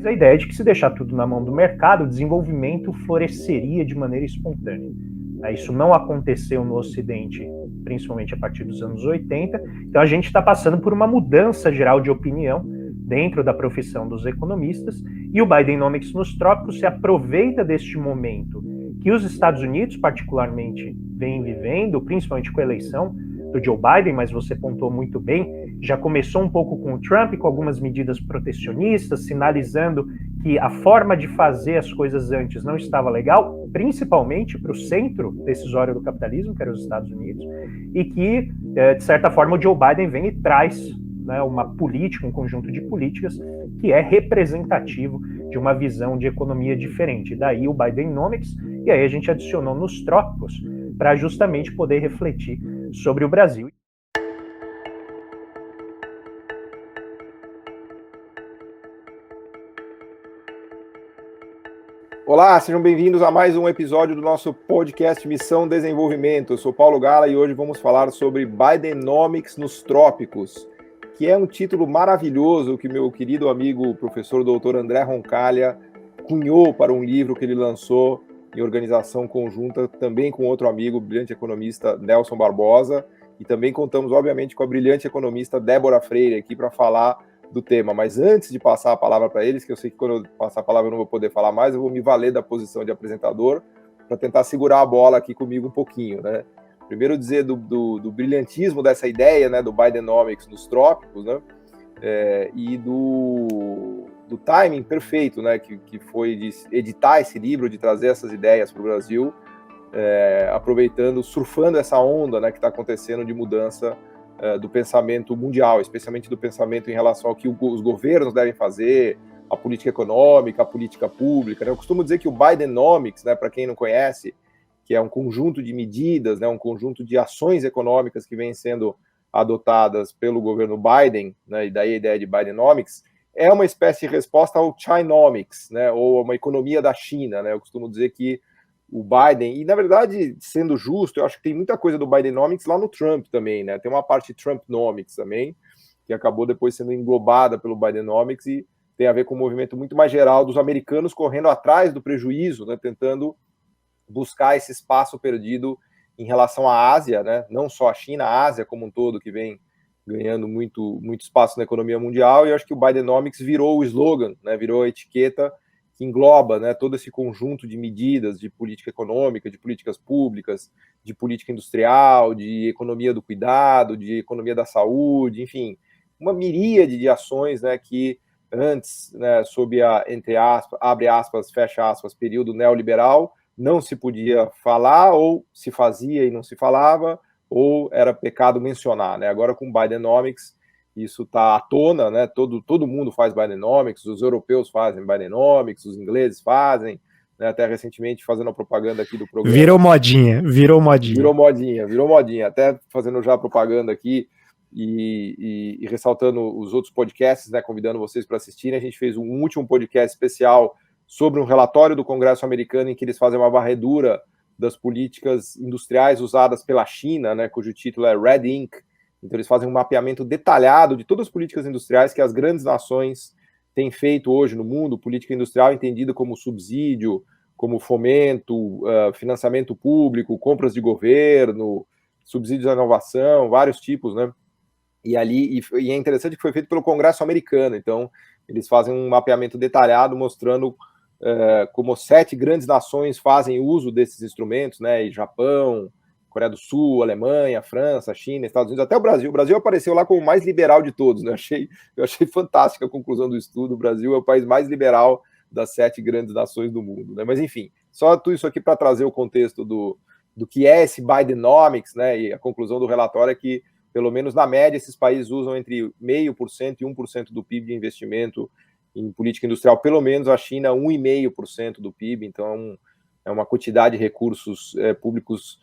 a ideia de que se deixar tudo na mão do mercado, o desenvolvimento floresceria de maneira espontânea. Isso não aconteceu no Ocidente, principalmente a partir dos anos 80, então a gente está passando por uma mudança geral de opinião dentro da profissão dos economistas, e o Bidenomics nos trópicos se aproveita deste momento que os Estados Unidos, particularmente, vêm vivendo, principalmente com a eleição do Joe Biden, mas você pontuou muito bem, já começou um pouco com o Trump, com algumas medidas protecionistas, sinalizando que a forma de fazer as coisas antes não estava legal, principalmente para o centro decisório do capitalismo, que era os Estados Unidos, e que, de certa forma, o Joe Biden vem e traz, né, uma política, um conjunto de políticas que é representativo de uma visão de economia diferente. Daí o Bidenomics, e aí a gente adicionou nos trópicos para justamente poder refletir sobre o Brasil. Olá, sejam bem-vindos a mais um episódio do nosso podcast Missão Desenvolvimento. Eu sou Paulo Gala e hoje vamos falar sobre Bidenomics nos trópicos, que é um título maravilhoso que meu querido amigo professor doutor André Roncalha cunhou para um livro que ele lançou em organização conjunta também com outro amigo, o brilhante economista Nelson Barbosa, e também contamos, obviamente, com a brilhante economista Débora Freire aqui para falar do tema. Mas antes de passar a palavra para eles, que eu sei que quando eu passar a palavra eu não vou poder falar mais, eu vou me valer da posição de apresentador para tentar segurar a bola aqui comigo um pouquinho, né? Primeiro dizer do brilhantismo dessa ideia, né, do Bidenomics nos trópicos, né, e do timing perfeito, né, que foi de editar esse livro, de trazer essas ideias para o Brasil, aproveitando, surfando essa onda, né, que está acontecendo de mudança do pensamento mundial, especialmente do pensamento em relação ao que os governos devem fazer, a política econômica, a política pública, né? Eu costumo dizer que o Bidenomics, né, para quem não conhece, que é um conjunto de medidas, né, um conjunto de ações econômicas que vêm sendo adotadas pelo governo Biden, né, e daí a ideia de Bidenomics, é uma espécie de resposta ao Chinomics, né, ou uma economia da China, né? Eu costumo dizer que o Biden, e na verdade, sendo justo, eu acho que tem muita coisa do Bidenomics lá no Trump também, né? Tem uma parte Trumpnomics também, que acabou depois sendo englobada pelo Bidenomics e tem a ver com um movimento muito mais geral dos americanos correndo atrás do prejuízo, né? Tentando buscar esse espaço perdido em relação à Ásia, né? Não só a China, a Ásia como um todo, que vem ganhando muito espaço na economia mundial, e eu acho que o Bidenomics virou o slogan, né? Virou a etiqueta que engloba, né, todo esse conjunto de medidas de política econômica, de políticas públicas, de política industrial, de economia do cuidado, de economia da saúde, enfim, uma miríade de ações, né, que antes, né, sob a, entre aspas, abre aspas, fecha aspas, período neoliberal, não se podia falar, ou se fazia e não se falava, ou era pecado mencionar, né? Agora com o Bidenomics, isso está à tona, né? Todo mundo faz Bidenomics, os europeus fazem Bidenomics, os ingleses fazem, né? Até recentemente fazendo a propaganda aqui do programa. Virou modinha. Até fazendo já a propaganda aqui e ressaltando os outros podcasts, né? Convidando vocês para assistirem. A gente fez um último podcast especial sobre um relatório do Congresso americano em que eles fazem uma varredura das políticas industriais usadas pela China, né? Cujo título é Red Ink. Então, eles fazem um mapeamento detalhado de todas as políticas industriais que as grandes nações têm feito hoje no mundo, política industrial entendida como subsídio, como fomento, financiamento público, compras de governo, subsídios à inovação, vários tipos, né? E é interessante que foi feito pelo Congresso americano, então eles fazem um mapeamento detalhado mostrando como 7 grandes nações fazem uso desses instrumentos, né? E Japão, Coreia do Sul, Alemanha, França, China, Estados Unidos, até o Brasil. O Brasil apareceu lá como o mais liberal de todos, né? Eu achei fantástica a conclusão do estudo. O Brasil é o país mais liberal das 7 grandes nações do mundo, né? Mas enfim, só tudo isso aqui para trazer o contexto do que é esse Bidenomics, né? E a conclusão do relatório é que, pelo menos na média, esses países usam entre 0,5% e 1% do PIB de investimento em política industrial, pelo menos a China 1,5% do PIB, então é uma quantidade de recursos públicos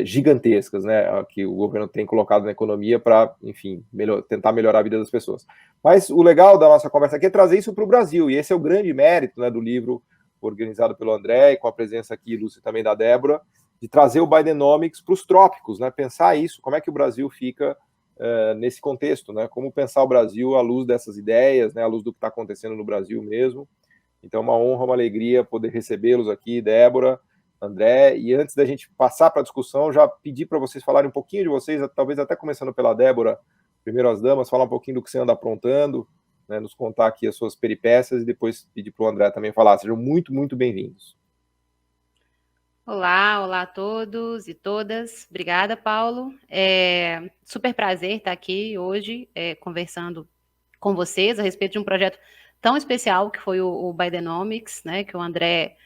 gigantescas, né, que o governo tem colocado na economia para, enfim, tentar melhorar a vida das pessoas. Mas o legal da nossa conversa aqui é trazer isso para o Brasil, e esse é o grande mérito, né, do livro organizado pelo André, e com a presença aqui ilustre também da Débora, de trazer o Bidenomics para os trópicos, né, pensar isso, como é que o Brasil fica nesse contexto, né? Como pensar o Brasil à luz dessas ideias, né? À luz do que está acontecendo no Brasil mesmo. Então, uma honra, uma alegria poder recebê-los aqui, Débora, André. E antes da gente passar para a discussão, já pedi para vocês falarem um pouquinho de vocês, talvez até começando pela Débora, primeiro as damas, falar um pouquinho do que você anda aprontando, né? Nos contar aqui as suas peripécias e depois pedir para o André também falar. Sejam muito, muito bem-vindos. Olá a todos e todas. Obrigada, Paulo. Super prazer estar aqui hoje conversando com vocês a respeito de um projeto tão especial que foi o Bidenomics, né, que o André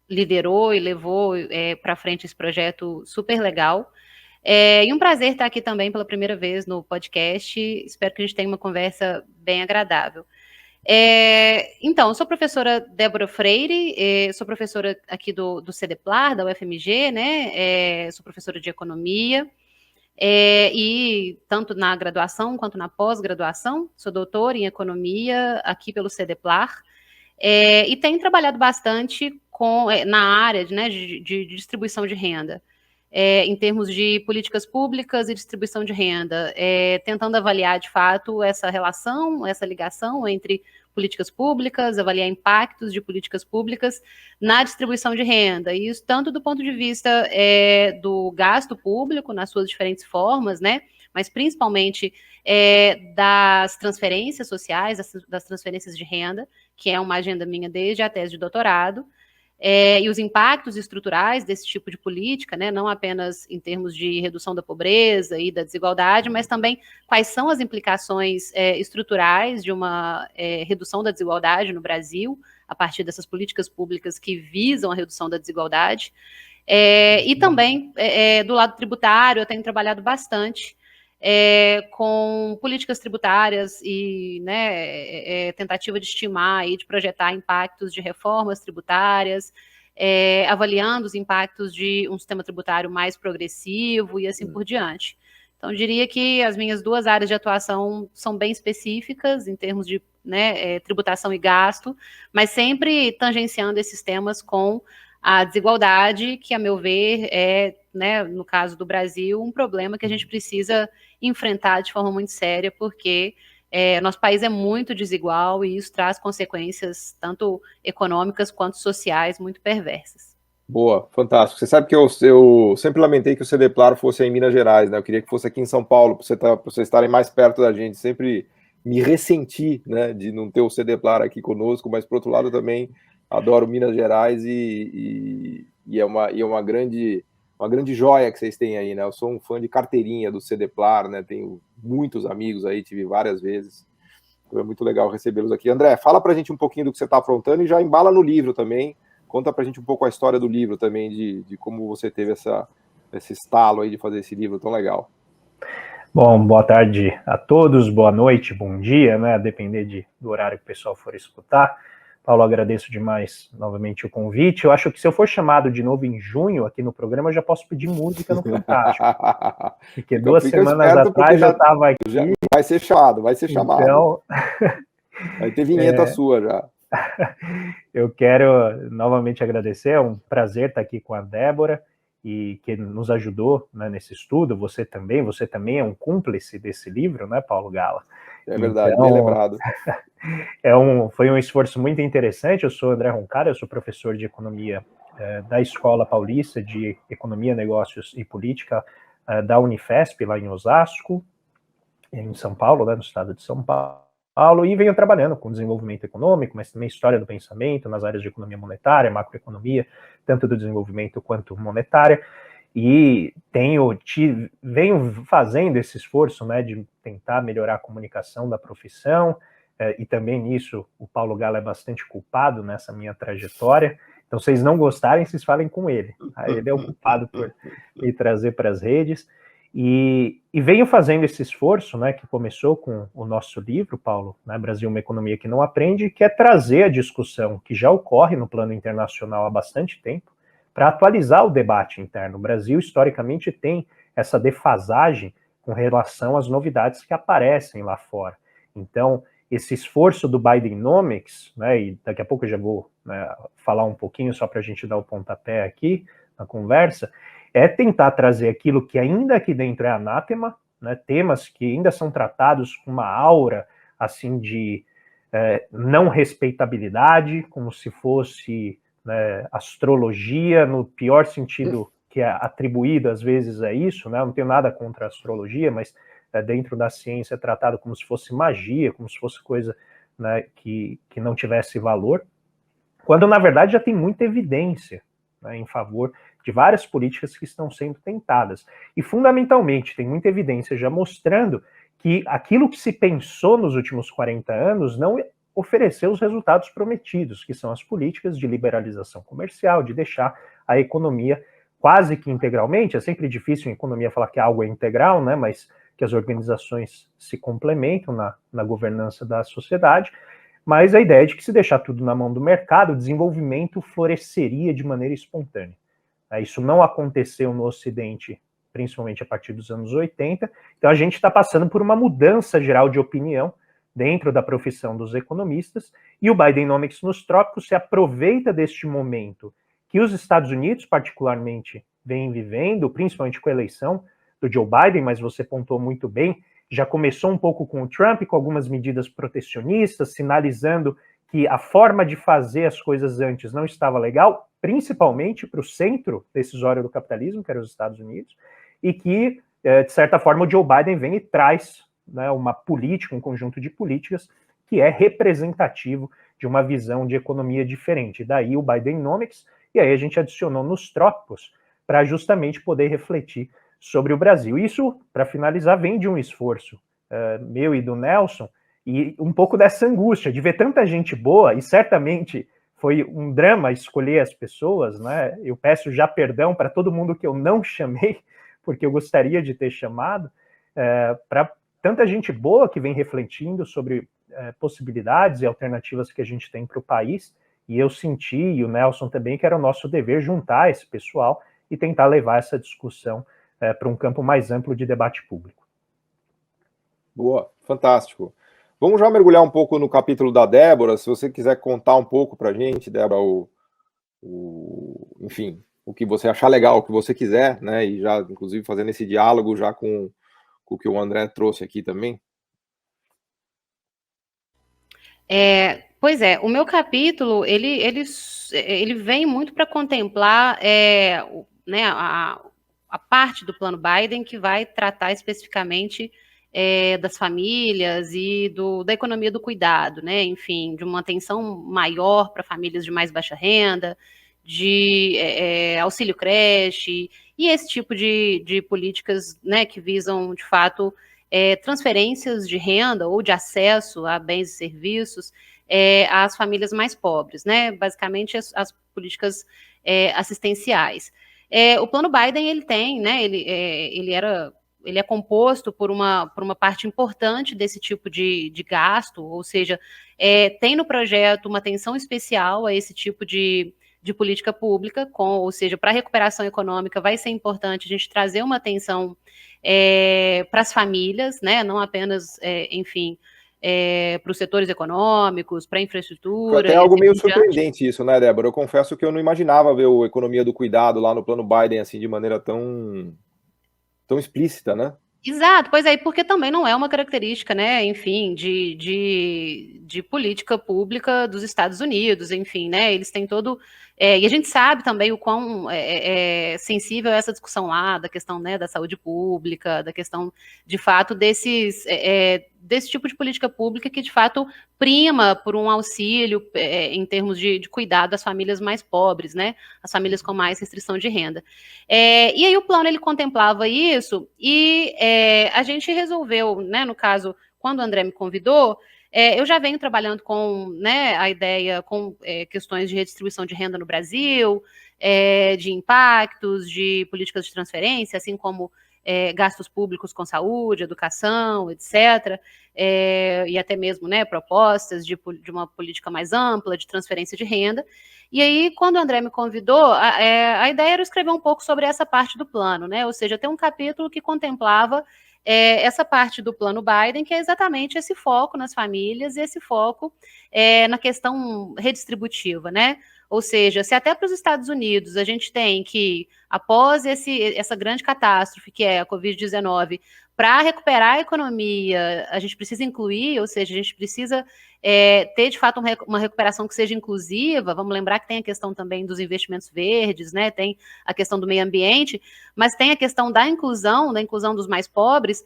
liderou e levou para frente esse projeto super legal. E um prazer estar aqui também pela primeira vez no podcast. Espero que a gente tenha uma conversa bem agradável. Então, eu sou professora Débora Freire, sou professora aqui do CEDEPLAR, da UFMG, né? Sou professora de economia, e tanto na graduação quanto na pós-graduação, sou doutora em economia aqui pelo CEDEPLAR, e tenho trabalhado bastante na área né, de distribuição de renda. Em termos de políticas públicas e distribuição de renda, tentando avaliar, de fato, essa relação, essa ligação entre políticas públicas, avaliar impactos de políticas públicas na distribuição de renda, e isso tanto do ponto de vista do gasto público, nas suas diferentes formas, né, mas principalmente das transferências sociais, das transferências de renda, que é uma agenda minha desde a tese de doutorado, e os impactos estruturais desse tipo de política, né, não apenas em termos de redução da pobreza e da desigualdade, mas também quais são as implicações estruturais de uma redução da desigualdade no Brasil, a partir dessas políticas públicas que visam a redução da desigualdade. E também, do lado tributário, eu tenho trabalhado bastante com políticas tributárias e né, tentativa de estimar e de projetar impactos de reformas tributárias, avaliando os impactos de um sistema tributário mais progressivo e assim por diante. Então, eu diria que as minhas duas áreas de atuação são bem específicas em termos de tributação e gasto, mas sempre tangenciando esses temas com a desigualdade, que, a meu ver, né, no caso do Brasil, um problema que a gente precisa enfrentar de forma muito séria, porque nosso país é muito desigual e isso traz consequências tanto econômicas quanto sociais muito perversas. Boa, fantástico. Você sabe que eu sempre lamentei que o CEDEPLAR fosse em Minas Gerais, né? Eu queria que fosse aqui em São Paulo, para vocês estarem mais perto da gente. Sempre me ressenti, né, de não ter o CEDEPLAR aqui conosco, mas, por outro lado, também adoro Minas Gerais e é uma grande joia que vocês têm aí, né? Eu sou um fã de carteirinha do CEDEPLAR, né? Tenho muitos amigos aí, tive várias vezes. Então é muito legal recebê-los aqui. André, fala pra gente um pouquinho do que você está aprontando e já embala no livro também. Conta pra gente um pouco a história do livro também, de como você teve esse estalo aí de fazer esse livro tão legal. Bom, boa tarde a todos, boa noite, bom dia, né? A depender do horário que o pessoal for escutar. Paulo, agradeço demais novamente o convite. Eu acho que se eu for chamado de novo em junho aqui no programa, eu já posso pedir música no Fantástico. Porque duas semanas atrás eu estava aqui. Vai ser chamado. Então... Vai ter vinheta sua já. Eu quero novamente agradecer, é um prazer estar aqui com a Débora, e que nos ajudou, né, nesse estudo. Você também é um cúmplice desse livro, né, Paulo Gala? É verdade, então, bem lembrado. Foi um esforço muito interessante. Eu sou André Roncara, eu sou professor de economia da Escola Paulista de Economia, Negócios e Política da Unifesp, lá em Osasco, em São Paulo, né, no estado de São Paulo, e venho trabalhando com desenvolvimento econômico, mas também história do pensamento nas áreas de economia monetária, macroeconomia, tanto do desenvolvimento quanto monetária, e venho fazendo esse esforço, né, de tentar melhorar a comunicação da profissão, e também nisso o Paulo Gala é bastante culpado nessa minha trajetória. Então, se vocês não gostarem, vocês falem com ele. Tá? Ele é o culpado por me trazer para as redes. E venho fazendo esse esforço, né, que começou com o nosso livro, Paulo, né, Brasil, uma economia que não aprende, que é trazer a discussão que já ocorre no plano internacional há bastante tempo, para atualizar o debate interno. O Brasil, historicamente, tem essa defasagem com relação às novidades que aparecem lá fora. Então, esse esforço do Bidenomics, né, e daqui a pouco eu já vou, né, falar um pouquinho só para a gente dar o pontapé aqui na conversa, é tentar trazer aquilo que ainda aqui dentro é anátema, né, temas que ainda são tratados com uma aura assim de não respeitabilidade, como se fosse, né, astrologia, no pior sentido que é atribuído às vezes a isso, né? Eu não tenho nada contra a astrologia, mas dentro da ciência é tratado como se fosse magia, como se fosse coisa, né, que não tivesse valor, quando na verdade já tem muita evidência, né, em favor de várias políticas que estão sendo tentadas. E fundamentalmente tem muita evidência já mostrando que aquilo que se pensou nos últimos 40 anos não ofereceu os resultados prometidos, que são as políticas de liberalização comercial, de deixar a economia quase que integralmente, é sempre difícil em economia falar que algo é integral, né, mas que as organizações se complementam na governança da sociedade, mas a ideia é de que se deixar tudo na mão do mercado, o desenvolvimento floresceria de maneira espontânea. Isso não aconteceu no Ocidente, principalmente a partir dos anos 80, então a gente está passando por uma mudança geral de opinião dentro da profissão dos economistas, e o Bidenomics nos trópicos se aproveita deste momento que os Estados Unidos, particularmente, vêm vivendo, principalmente com a eleição do Joe Biden, mas você pontuou muito bem, já começou um pouco com o Trump, com algumas medidas protecionistas, sinalizando que a forma de fazer as coisas antes não estava legal, principalmente para o centro decisório do capitalismo, que era os Estados Unidos, e que, de certa forma, o Joe Biden vem e traz, né, uma política, um conjunto de políticas que é representativo de uma visão de economia diferente. Daí o Bidenomics, e aí a gente adicionou nos trópicos para justamente poder refletir sobre o Brasil. Isso, para finalizar, vem de um esforço meu e do Nelson, e um pouco dessa angústia de ver tanta gente boa, e certamente foi um drama escolher as pessoas, né? Eu peço já perdão para todo mundo que eu não chamei, porque eu gostaria de ter chamado, para tanta gente boa que vem refletindo sobre possibilidades e alternativas que a gente tem para o país, e eu senti, e o Nelson também, que era o nosso dever juntar esse pessoal e tentar levar essa discussão para um campo mais amplo de debate público. Boa, fantástico. Vamos já mergulhar um pouco no capítulo da Débora, se você quiser contar um pouco para a gente, Débora, enfim, o que você achar legal, o que você quiser, né, e já, inclusive, fazendo esse diálogo já com o que o André trouxe aqui também. Pois é, o meu capítulo, ele vem muito para contemplar né, a parte do plano Biden que vai tratar especificamente das famílias e da economia do cuidado, né? Enfim, de uma atenção maior para famílias de mais baixa renda, de auxílio creche, e esse tipo de políticas, né, que visam, de fato, transferências de renda ou de acesso a bens e serviços às famílias mais pobres, né? Basicamente, as políticas assistenciais. O plano Biden, ele tem, né? Ele é composto por uma parte importante desse tipo de gasto, ou seja, tem no projeto uma atenção especial a esse tipo de política pública, ou seja, para a recuperação econômica vai ser importante a gente trazer uma atenção para as famílias, né, não apenas, enfim, para os setores econômicos, para a infraestrutura. Foi até algo meio surpreendente isso, né, Débora? Eu confesso que eu não imaginava ver a economia do cuidado lá no plano Biden assim de maneira tão explícita, né? Exato, pois é, porque também não é uma característica, né, enfim, de política pública dos Estados Unidos, enfim, né, eles têm todo, e a gente sabe também o quão sensível é essa discussão lá, da questão, né, da saúde pública, da questão, de fato, desse tipo de política pública que, de fato, prima por um auxílio em termos de cuidado às famílias mais pobres, né, as famílias com mais restrição de renda. E aí o plano, ele contemplava isso, e a gente resolveu, né, no caso, quando o André me convidou, eu já venho trabalhando com, né, a ideia, com questões de redistribuição de renda no Brasil, de impactos, de políticas de transferência, assim como gastos públicos com saúde, educação, etc., e até mesmo, né, propostas de uma política mais ampla de transferência de renda. E aí, quando o André me convidou, a ideia era escrever um pouco sobre essa parte do plano, né, ou seja, ter um capítulo que contemplava essa parte do plano Biden, que é exatamente esse foco nas famílias e esse foco na questão redistributiva, né? Ou seja, se até para os Estados Unidos a gente tem que, após essa grande catástrofe que é a Covid-19, para recuperar a economia, a gente precisa incluir, ou seja, a gente precisa ter, de fato, uma recuperação que seja inclusiva. Vamos lembrar que tem a questão também dos investimentos verdes, né? Tem a questão do meio ambiente, mas tem a questão da inclusão dos mais pobres.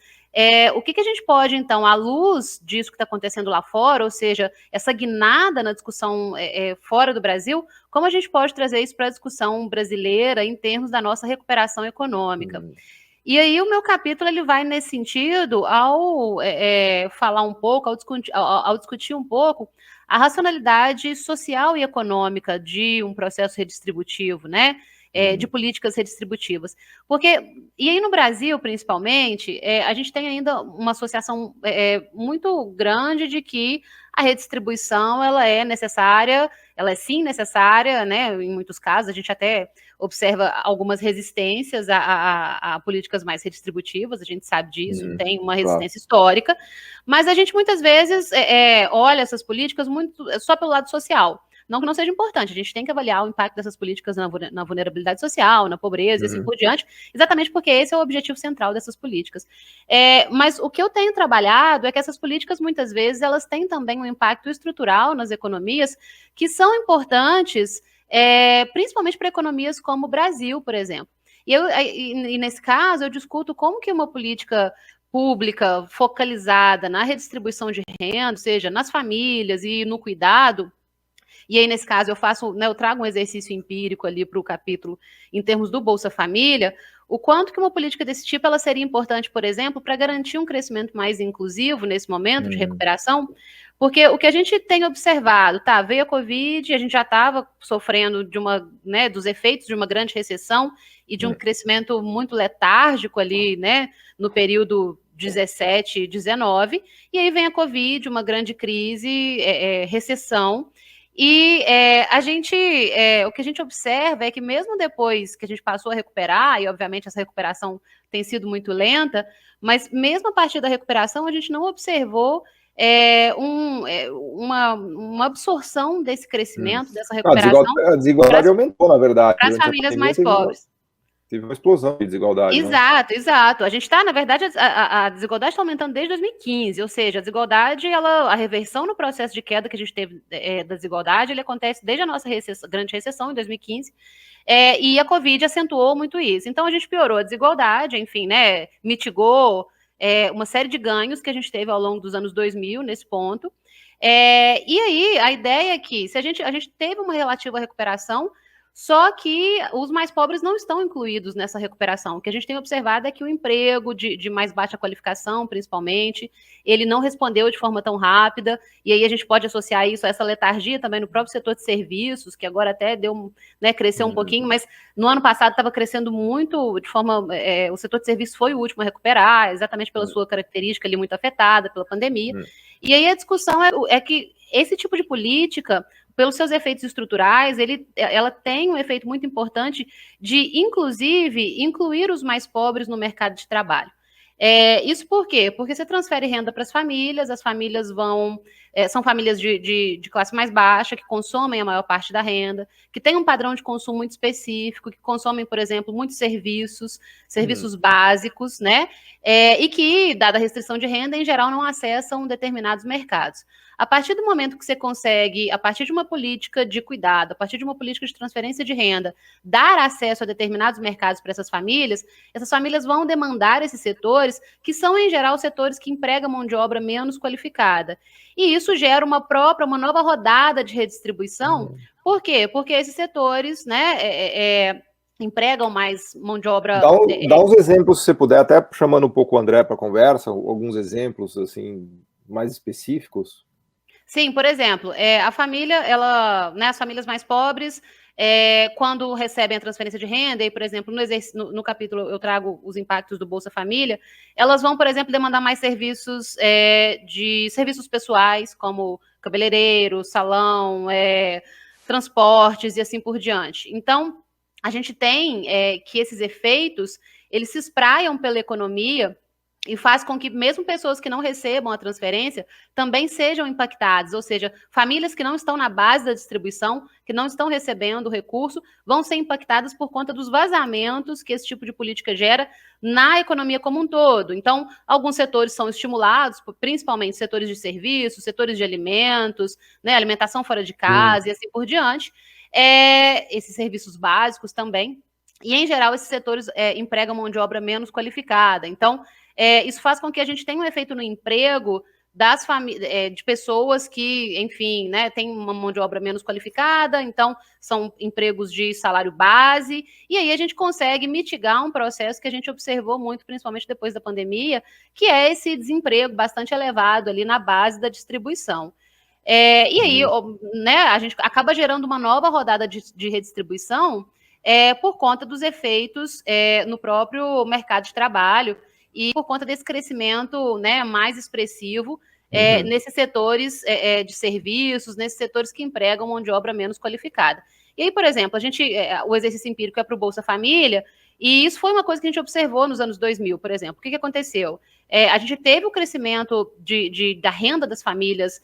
O que a gente pode, então, à luz disso que está acontecendo lá fora, ou seja, essa guinada na discussão fora do Brasil, como a gente pode trazer isso para a discussão brasileira em termos da nossa recuperação econômica? E aí o meu capítulo ele vai nesse sentido ao falar um pouco, ao discutir um pouco a racionalidade social e econômica de um processo redistributivo, né? De políticas redistributivas. E aí no Brasil, principalmente, a gente tem ainda uma associação muito grande de que a redistribuição ela é necessária, ela é sim necessária, né? Em muitos casos, a gente até observa algumas resistências a políticas mais redistributivas, a gente sabe disso, tem uma resistência histórica, mas a gente muitas vezes olha essas políticas muito só pelo lado social. Não que não seja importante, a gente tem que avaliar o impacto dessas políticas na vulnerabilidade social, na pobreza e assim por diante, exatamente porque esse é o objetivo central dessas políticas. Mas o que eu tenho trabalhado é que essas políticas, muitas vezes, elas têm também um impacto estrutural nas economias que são importantes, principalmente para economias como o Brasil, por exemplo. E nesse caso, eu discuto como que uma política pública focalizada na redistribuição de renda, ou seja, nas famílias e no cuidado. E aí, nesse caso, eu trago um exercício empírico ali para o capítulo em termos do Bolsa Família, o quanto que uma política desse tipo ela seria importante, por exemplo, para garantir um crescimento mais inclusivo nesse momento de recuperação, porque o que a gente tem observado, veio a Covid, a gente já estava sofrendo dos efeitos de uma grande recessão e de um crescimento muito letárgico ali, né, no período 17, 19, e aí vem a Covid, uma grande crise, recessão. E o que a gente observa é que mesmo depois que a gente passou a recuperar, e obviamente essa recuperação tem sido muito lenta, mas mesmo a partir da recuperação a gente não observou uma absorção desse crescimento, dessa recuperação. A desigualdade aumentou, na verdade. Para as famílias mais pobres. Teve uma explosão de desigualdade. Exato. A gente está, na verdade, a desigualdade está aumentando desde 2015, ou seja, a desigualdade, a reversão no processo de queda que a gente teve da desigualdade, ele acontece desde a nossa grande recessão em 2015, e a Covid acentuou muito isso. Então, a gente piorou a desigualdade, enfim, né, mitigou uma série de ganhos que a gente teve ao longo dos anos 2000 nesse ponto. E aí, a ideia é que se a gente teve uma relativa recuperação, só que os mais pobres não estão incluídos nessa recuperação. O que a gente tem observado é que o emprego de mais baixa qualificação, principalmente, ele não respondeu de forma tão rápida, e aí a gente pode associar isso a essa letargia também no próprio setor de serviços, que agora até cresceu um pouquinho, mas no ano passado estava crescendo muito, de forma... o setor de serviços foi o último a recuperar, exatamente pela sua característica ali muito afetada pela pandemia. E aí a discussão é que esse tipo de política, pelos seus efeitos estruturais, ela tem um efeito muito importante de, inclusive, incluir os mais pobres no mercado de trabalho. Isso por quê? Porque você transfere renda para as famílias são famílias de classe mais baixa, que consomem a maior parte da renda, que têm um padrão de consumo muito específico, que consomem, por exemplo, muitos serviços básicos, né? E que, dada a restrição de renda, em geral, não acessam determinados mercados. A partir do momento que você consegue, a partir de uma política de cuidado, a partir de uma política de transferência de renda, dar acesso a determinados mercados para essas famílias vão demandar esses setores, que são, em geral, setores que empregam mão de obra menos qualificada. E isso gera uma nova rodada de redistribuição. Por quê? Porque esses setores, né, empregam mais mão de obra... Dá uns exemplos, se você puder, até chamando um pouco o André para a conversa, alguns exemplos, assim, mais específicos. Sim, por exemplo, a família, as famílias mais pobres, quando recebem a transferência de renda, e, por exemplo, no capítulo eu trago os impactos do Bolsa Família, elas vão, por exemplo, demandar mais serviços de serviços pessoais, como cabeleireiro, salão, transportes e assim por diante. Então, a gente tem que esses efeitos, eles se espraiam pela economia e faz com que mesmo pessoas que não recebam a transferência também sejam impactadas, ou seja, famílias que não estão na base da distribuição, que não estão recebendo o recurso, vão ser impactadas por conta dos vazamentos que esse tipo de política gera na economia como um todo. Então, alguns setores são estimulados, principalmente setores de serviços, setores de alimentos, né, alimentação fora de casa e assim por diante, esses serviços básicos também. E, em geral, esses setores empregam mão de obra menos qualificada. Então, isso faz com que a gente tenha um efeito no emprego das de pessoas que, enfim, né, têm uma mão de obra menos qualificada, então são empregos de salário base, e aí a gente consegue mitigar um processo que a gente observou muito, principalmente depois da pandemia, que é esse desemprego bastante elevado ali na base da distribuição. E aí, né, a gente acaba gerando uma nova rodada de redistribuição por conta dos efeitos no próprio mercado de trabalho, e por conta desse crescimento, né, mais expressivo nesses setores de serviços, nesses setores que empregam mão de obra menos qualificada. E aí, por exemplo, o exercício empírico é para o Bolsa Família, e isso foi uma coisa que a gente observou nos anos 2000, por exemplo. O que aconteceu? A gente teve o crescimento da renda das famílias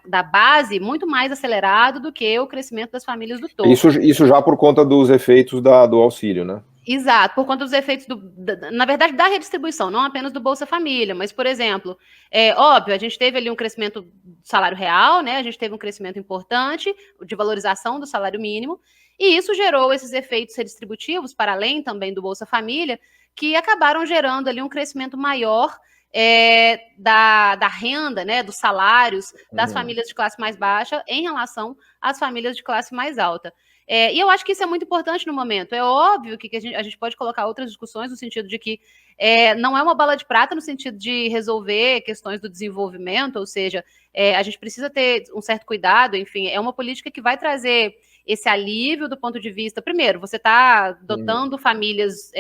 da base muito mais acelerado do que o crescimento das famílias do topo. Isso já por conta dos efeitos do auxílio, né? Exato, por conta dos efeitos, na verdade, da redistribuição, não apenas do Bolsa Família, mas, por exemplo, óbvio, a gente teve ali um crescimento do salário real, né? A gente teve um crescimento importante de valorização do salário mínimo, e isso gerou esses efeitos redistributivos, para além também do Bolsa Família, que acabaram gerando ali um crescimento maior da renda, né, dos salários das famílias de classe mais baixa em relação às famílias de classe mais alta. E eu acho que isso é muito importante no momento. É óbvio que a gente pode colocar outras discussões no sentido de que não é uma bala de prata no sentido de resolver questões do desenvolvimento, ou seja, a gente precisa ter um certo cuidado, enfim, é uma política que vai trazer esse alívio do ponto de vista, primeiro, você está dotando famílias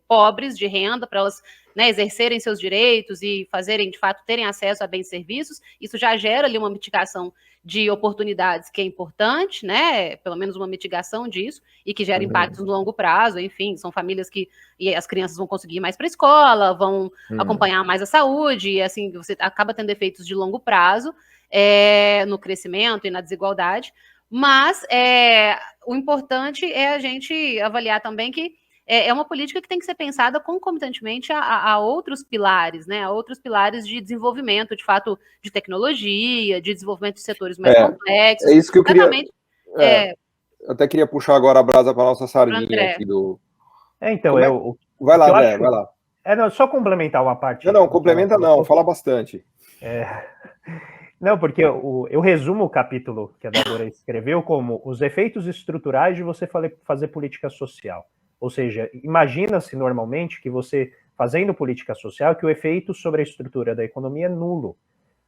pobres de renda para elas, né, exercerem seus direitos e fazerem, de fato, terem acesso a bens e serviços, isso já gera ali uma mitigação de oportunidades que é importante, né, pelo menos uma mitigação disso, e que gera impactos no longo prazo, enfim, são famílias que as crianças vão conseguir ir mais para a escola, vão acompanhar mais a saúde, e assim, você acaba tendo efeitos de longo prazo no crescimento e na desigualdade, mas o importante é a gente avaliar também que é uma política que tem que ser pensada concomitantemente a outros pilares, né? A outros pilares de desenvolvimento, de fato, de tecnologia, de desenvolvimento de setores mais complexos. É isso que eu queria. Eu até queria puxar agora a brasa para a nossa sardinha aqui do. Então, vai lá, André, vai lá. Não, só complementar uma parte. Não, complementa não, fala bastante. Não, porque eu resumo o capítulo que a Débora escreveu como os efeitos estruturais de você fazer política social. Ou seja, imagina-se normalmente que você, fazendo política social, que o efeito sobre a estrutura da economia é nulo.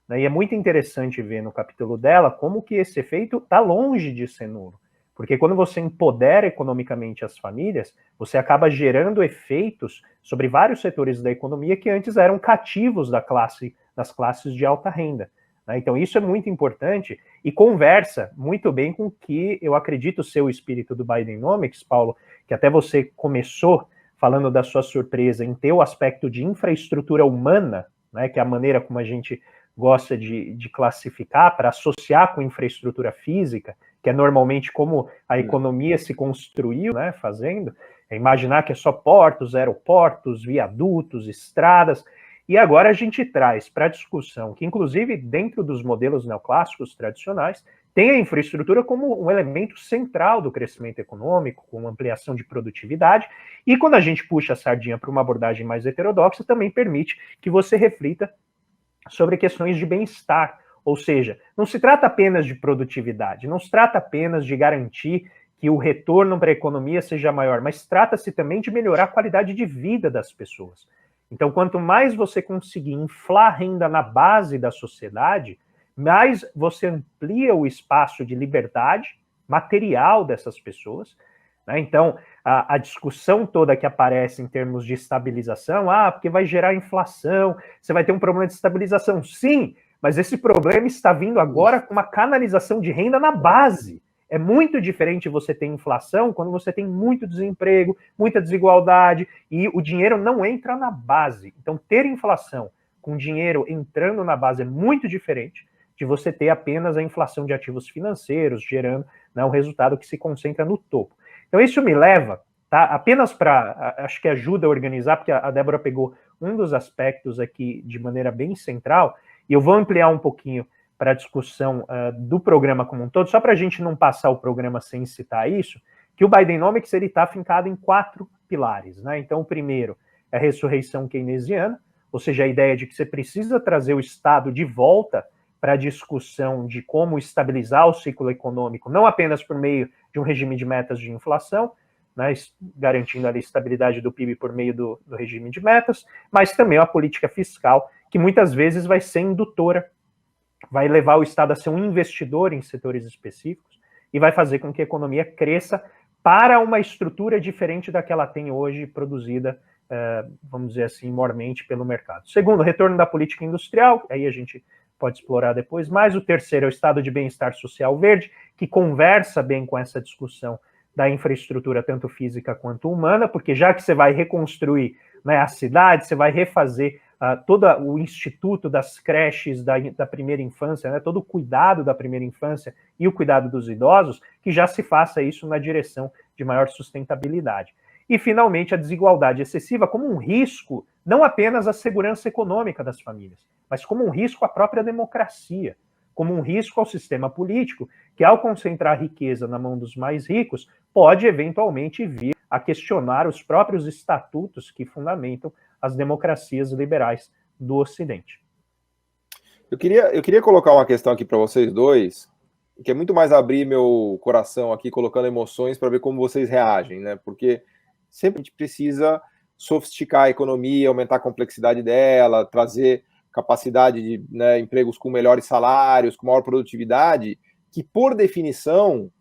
Né? E é muito interessante ver no capítulo dela como que esse efeito está longe de ser nulo. Porque quando você empodera economicamente as famílias, você acaba gerando efeitos sobre vários setores da economia que antes eram cativos das classes de alta renda. Né? Então isso é muito importante e conversa muito bem com o que eu acredito ser o espírito do Bidenomics, Paulo, que até você começou falando da sua surpresa em ter o aspecto de infraestrutura humana, né, que é a maneira como a gente gosta de classificar, para associar com infraestrutura física, que é normalmente como a economia se construiu, né, fazendo, imaginar que é só portos, aeroportos, viadutos, estradas, e agora a gente traz para a discussão que, inclusive, dentro dos modelos neoclássicos tradicionais, tem a infraestrutura como um elemento central do crescimento econômico, com ampliação de produtividade, e quando a gente puxa a sardinha para uma abordagem mais heterodoxa, também permite que você reflita sobre questões de bem-estar, ou seja, não se trata apenas de produtividade, não se trata apenas de garantir que o retorno para a economia seja maior, mas trata-se também de melhorar a qualidade de vida das pessoas. Então, quanto mais você conseguir inflar a renda na base da sociedade, mais você amplia o espaço de liberdade material dessas pessoas. Né? Então, a discussão toda que aparece em termos de estabilização, porque vai gerar inflação, você vai ter um problema de estabilização. Sim, mas esse problema está vindo agora com uma canalização de renda na base. É muito diferente você ter inflação quando você tem muito desemprego, muita desigualdade, e o dinheiro não entra na base. Então, ter inflação com dinheiro entrando na base é muito diferente de você ter apenas a inflação de ativos financeiros, gerando, né, um resultado que se concentra no topo. Então, isso me leva, tá, apenas para, acho que ajuda a organizar, porque a Débora pegou um dos aspectos aqui de maneira bem central, e eu vou ampliar um pouquinho para a discussão do programa como um todo, só para a gente não passar o programa sem citar isso, que o Bidenomics está afincado em 4 pilares, né? Então, o primeiro é a ressurreição keynesiana, ou seja, a ideia de que você precisa trazer o Estado de volta para a discussão de como estabilizar o ciclo econômico, não apenas por meio de um regime de metas de inflação, né, garantindo a estabilidade do PIB por meio do regime de metas, mas também a política fiscal, que muitas vezes vai ser indutora, vai levar o Estado a ser um investidor em setores específicos e vai fazer com que a economia cresça para uma estrutura diferente da que ela tem hoje, produzida, vamos dizer assim, mormente pelo mercado. Segundo, retorno da política industrial, aí a gente pode explorar depois mais. O terceiro é o estado de bem-estar social verde, que conversa bem com essa discussão da infraestrutura, tanto física quanto humana, porque já que você vai reconstruir, né, a cidade, você vai refazer todo o instituto das creches da primeira infância, né, todo o cuidado da primeira infância e o cuidado dos idosos, que já se faça isso na direção de maior sustentabilidade. E, finalmente, a desigualdade excessiva como um risco, não apenas à segurança econômica das famílias, mas como um risco à própria democracia, como um risco ao sistema político, que, ao concentrar riqueza na mão dos mais ricos, pode, eventualmente, vir a questionar os próprios estatutos que fundamentam as democracias liberais do Ocidente. Eu queria colocar uma questão aqui para vocês dois, que é muito mais abrir meu coração aqui, colocando emoções para ver como vocês reagem, né? Porque sempre a gente precisa sofisticar a economia, aumentar a complexidade dela, trazer capacidade de, né, empregos com melhores salários, com maior produtividade, que, por definição,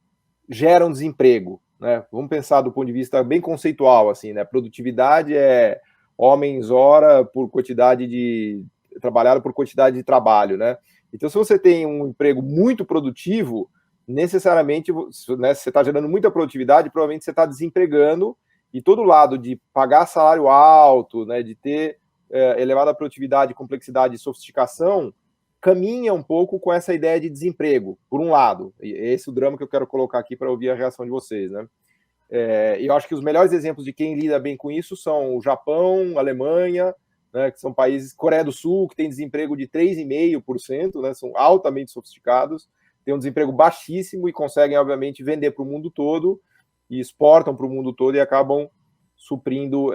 geram desemprego, né? Vamos pensar do ponto de vista bem conceitual, assim, né? Produtividade é homens hora por quantidade de trabalhado por quantidade de trabalho, né? Então, se você tem um emprego muito produtivo, necessariamente, né, se você está gerando muita produtividade, provavelmente você está desempregando, e todo lado de pagar salário alto, né, de ter elevada produtividade, complexidade e sofisticação, caminha um pouco com essa ideia de desemprego, por um lado. E esse é o drama que eu quero colocar aqui para ouvir a reação de vocês, né? E eu acho que os melhores exemplos de quem lida bem com isso são o Japão, a Alemanha, né, que são países, Coreia do Sul, que tem desemprego de 3,5%, né, são altamente sofisticados, têm um desemprego baixíssimo e conseguem, obviamente, vender para o mundo todo e exportam para o mundo todo e acabam suprindo,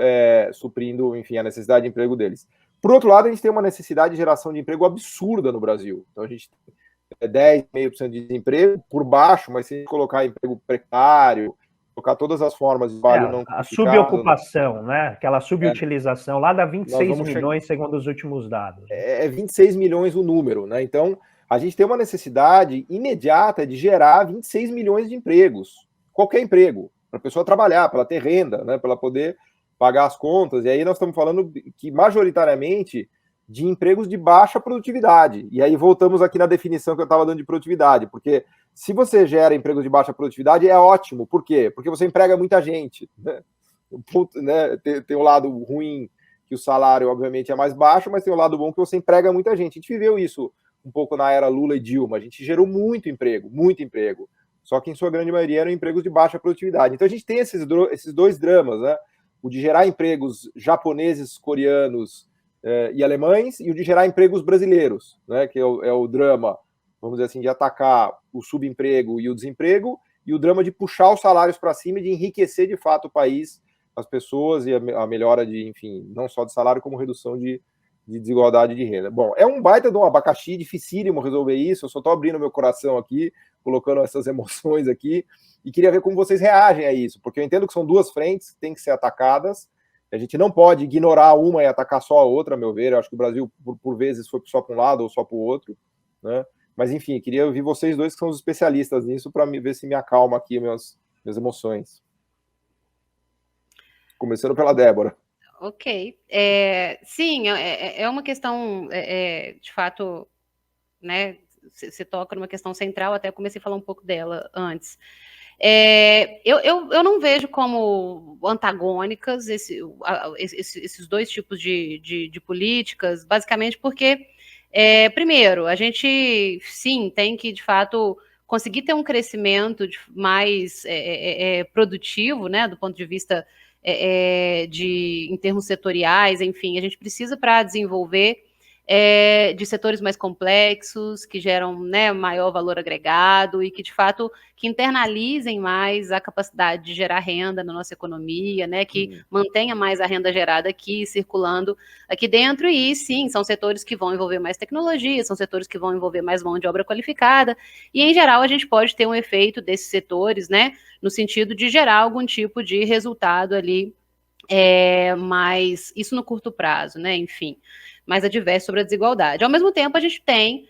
enfim, a necessidade de emprego deles. Por outro lado, a gente tem uma necessidade de geração de emprego absurda no Brasil. Então, a gente tem 10,5% de desemprego por baixo, mas se a gente colocar emprego precário, colocar todas as formas de trabalho não a subocupação, né? Aquela subutilização lá dá 26 milhões, segundo os últimos dados. 26 milhões o número, né? Então, a gente tem uma necessidade imediata de gerar 26 milhões de empregos. Qualquer emprego, para a pessoa trabalhar, para ela ter renda, né? Para ela poder pagar as contas. E aí nós estamos falando que, majoritariamente, de empregos de baixa produtividade. E aí voltamos aqui na definição que eu estava dando de produtividade, porque se você gera empregos de baixa produtividade, é ótimo. Por quê? Porque você emprega muita gente. Né? Tem um lado ruim, que o salário, obviamente, é mais baixo, mas tem um lado bom que você emprega muita gente. A gente viveu isso um pouco na era Lula e Dilma. A gente gerou muito emprego. Só que, em sua grande maioria, eram empregos de baixa produtividade. Então, a gente tem esses dois dramas, né? O de gerar empregos japoneses, coreanos e alemães, e o de gerar empregos brasileiros, né? Que é o drama, vamos dizer assim, de atacar o subemprego e o desemprego, e o drama de puxar os salários para cima e de enriquecer, de fato, o país, as pessoas, e a melhora de, enfim, não só de salário, como redução de desigualdade de renda. Bom, é um baita de um abacaxi, dificílimo resolver isso, eu só estou abrindo meu coração aqui, colocando essas emoções aqui, e queria ver como vocês reagem a isso, porque eu entendo que são duas frentes que têm que ser atacadas, a gente não pode ignorar uma e atacar só a outra, a meu ver, eu acho que o Brasil, por vezes, foi só para um lado ou só para o outro, né? Mas, enfim, queria ouvir vocês dois que são os especialistas nisso, para ver se me acalma aqui minhas emoções. Começando pela Débora. Ok. Sim, é uma questão, de fato, né, você toca numa questão central, até comecei a falar um pouco dela antes. Eu não vejo como antagônicas esses dois tipos de políticas, basicamente porque, primeiro, a gente, sim, tem que, de fato, conseguir ter um crescimento mais produtivo, né, do ponto de vista em termos setoriais, enfim, a gente precisa para desenvolver de setores mais complexos, que geram, né, maior valor agregado e que, de fato, que internalizem mais a capacidade de gerar renda na nossa economia, né, que mantenha mais a renda gerada aqui, circulando aqui dentro, e sim, são setores que vão envolver mais tecnologia, são setores que vão envolver mais mão de obra qualificada, e, em geral, a gente pode ter um efeito desses setores, né, no sentido de gerar algum tipo de resultado ali, mas isso no curto prazo, né, enfim, mais adverso sobre a desigualdade. Ao mesmo tempo, a gente tem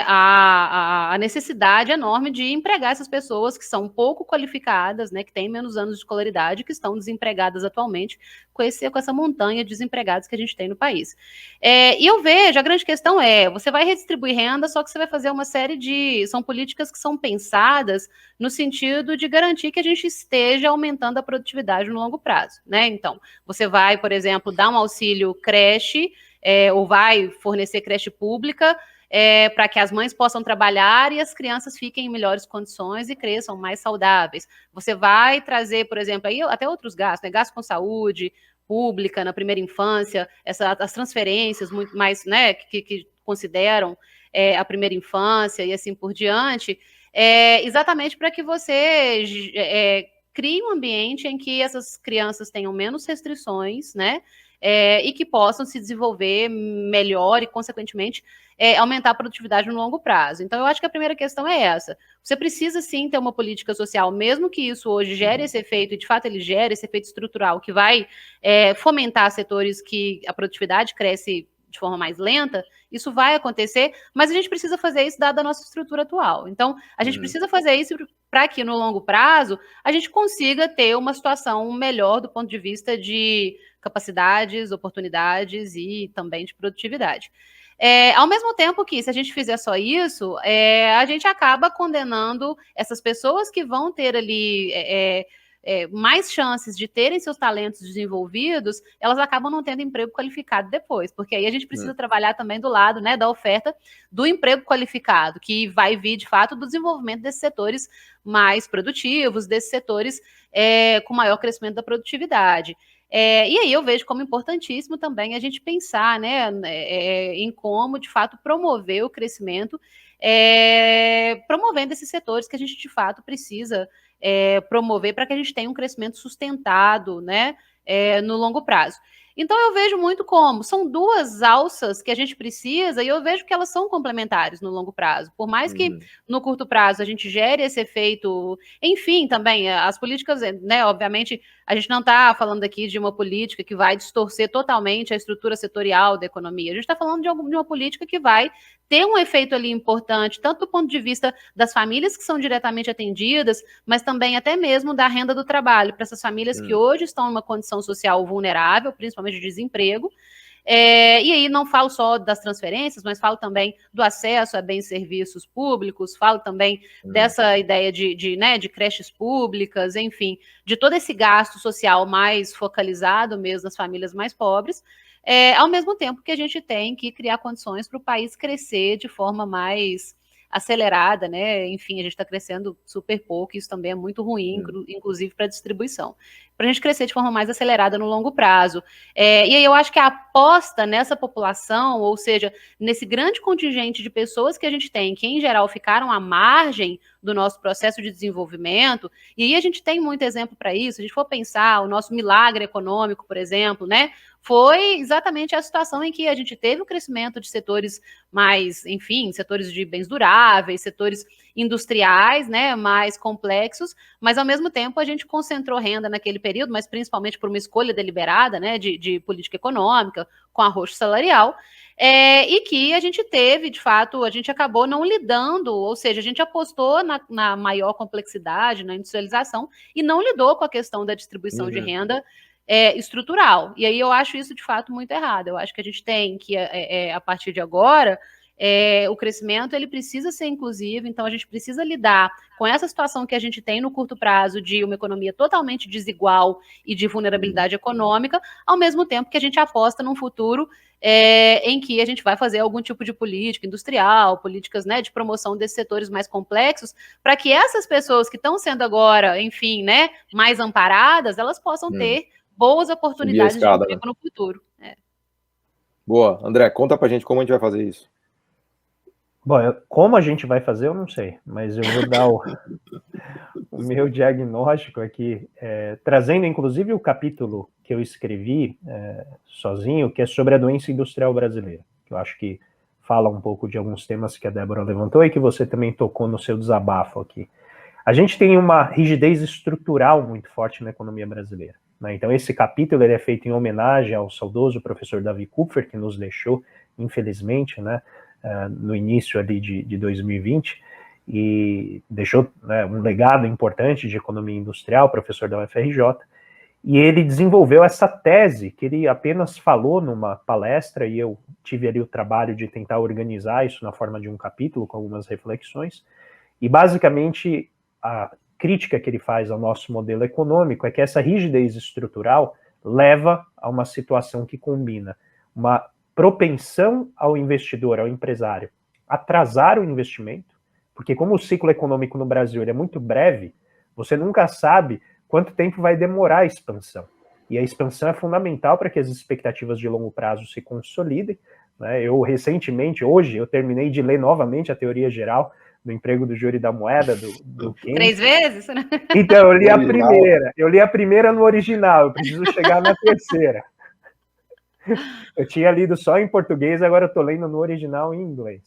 a necessidade enorme de empregar essas pessoas que são pouco qualificadas, né, que têm menos anos de escolaridade, que estão desempregadas atualmente, com essa montanha de desempregados que a gente tem no país. E eu vejo, a grande questão você vai redistribuir renda, só que você vai fazer uma série são políticas que são pensadas no sentido de garantir que a gente esteja aumentando a produtividade no longo prazo, né? Então, você vai, por exemplo, dar um auxílio creche, ou vai fornecer creche pública, para que as mães possam trabalhar e as crianças fiquem em melhores condições e cresçam mais saudáveis. Você vai trazer, por exemplo, aí até outros gastos, né? Gasto com saúde pública na primeira infância, as transferências muito mais, né, que consideram a primeira infância e assim por diante, exatamente para que você crie um ambiente em que essas crianças tenham menos restrições, né? E que possam se desenvolver melhor e, consequentemente, aumentar a produtividade no longo prazo. Então, eu acho que a primeira questão é essa. Você precisa, sim, ter uma política social, mesmo que isso hoje gere esse efeito, e, de fato, ele gera esse efeito estrutural que vai fomentar setores que a produtividade cresce de forma mais lenta, isso vai acontecer, mas a gente precisa fazer isso dada a nossa estrutura atual. Então, a gente precisa fazer isso para que, no longo prazo, a gente consiga ter uma situação melhor do ponto de vista de capacidades, oportunidades e também de produtividade. Ao mesmo tempo que, se a gente fizer só isso, a gente acaba condenando essas pessoas que vão ter ali mais chances de terem seus talentos desenvolvidos, elas acabam não tendo emprego qualificado depois, porque aí a gente precisa trabalhar também do lado, né, da oferta do emprego qualificado, que vai vir, de fato, do desenvolvimento desses setores mais produtivos, desses setores com maior crescimento da produtividade. E aí eu vejo como importantíssimo também a gente pensar, né, em como, de fato, promover o crescimento, promovendo esses setores que a gente, de fato, precisa promover para que a gente tenha um crescimento sustentado, né, no longo prazo. Então, eu vejo muito como são duas alças que a gente precisa, e eu vejo que elas são complementares no longo prazo. Por mais que no curto prazo a gente gere esse efeito, enfim, também as políticas, né, obviamente, a gente não está falando aqui de uma política que vai distorcer totalmente a estrutura setorial da economia. A gente está falando de uma política que vai ter um efeito ali importante, tanto do ponto de vista das famílias que são diretamente atendidas, mas também até mesmo da renda do trabalho, para essas famílias que hoje estão numa condição social vulnerável, principalmente de desemprego. E aí não falo só das transferências, mas falo também do acesso a bens e serviços públicos, falo também dessa ideia de creches públicas, enfim, de todo esse gasto social mais focalizado mesmo nas famílias mais pobres, ao mesmo tempo que a gente tem que criar condições para o país crescer de forma mais acelerada, né? Enfim, a gente está crescendo super pouco, e isso também é muito ruim, inclusive para a distribuição. Para a gente crescer de forma mais acelerada no longo prazo. E aí eu acho que a aposta nessa população, ou seja, nesse grande contingente de pessoas que a gente tem, que em geral ficaram à margem do nosso processo de desenvolvimento, e aí a gente tem muito exemplo para isso. Se a gente for pensar o nosso milagre econômico, por exemplo, né? Foi exatamente a situação em que a gente teve o crescimento de setores mais, enfim, setores de bens duráveis, setores industriais, né, mais complexos, mas ao mesmo tempo a gente concentrou renda naquele período, mas principalmente por uma escolha deliberada, né, de política econômica, com arroxo salarial, e que a gente teve, de fato, a gente acabou não lidando, ou seja, a gente apostou na maior complexidade, na industrialização, e não lidou com a questão da distribuição de renda estrutural. E aí eu acho isso, de fato, muito errado. Eu acho que a gente tem que, a partir de agora, o crescimento ele precisa ser inclusivo, então a gente precisa lidar com essa situação que a gente tem no curto prazo de uma economia totalmente desigual e de vulnerabilidade econômica, ao mesmo tempo que a gente aposta num futuro em que a gente vai fazer algum tipo de política industrial, políticas, né, de promoção desses setores mais complexos, para que essas pessoas que estão sendo agora, enfim, né, mais amparadas, elas possam ter boas oportunidades de emprego no futuro. Boa. André, conta pra gente como a gente vai fazer isso. Bom, como a gente vai fazer, eu não sei, mas eu vou dar o meu diagnóstico aqui, trazendo inclusive o capítulo que eu escrevi sozinho, que é sobre a doença industrial brasileira, que eu acho que fala um pouco de alguns temas que a Débora levantou e que você também tocou no seu desabafo aqui. A gente tem uma rigidez estrutural muito forte na economia brasileira, né? Então esse capítulo ele é feito em homenagem ao saudoso professor Davi Kupfer, que nos deixou, infelizmente, né, no início ali de 2020, e deixou, né, um legado importante de economia industrial, professor da UFRJ, e ele desenvolveu essa tese que ele apenas falou numa palestra, e eu tive ali o trabalho de tentar organizar isso na forma de um capítulo com algumas reflexões, e basicamente a crítica que ele faz ao nosso modelo econômico é que essa rigidez estrutural leva a uma situação que combina uma propensão ao investidor, ao empresário, atrasar o investimento, porque como o ciclo econômico no Brasil ele é muito breve, você nunca sabe quanto tempo vai demorar a expansão. E a expansão é fundamental para que as expectativas de longo prazo se consolidem, né? Eu recentemente, hoje, eu terminei de ler novamente a teoria geral do emprego do juro e da moeda, do Keynes. 3 vezes? Né? Então, eu li a primeira no original, eu preciso chegar na terceira. Eu tinha lido só em português, agora eu estou lendo no original em inglês.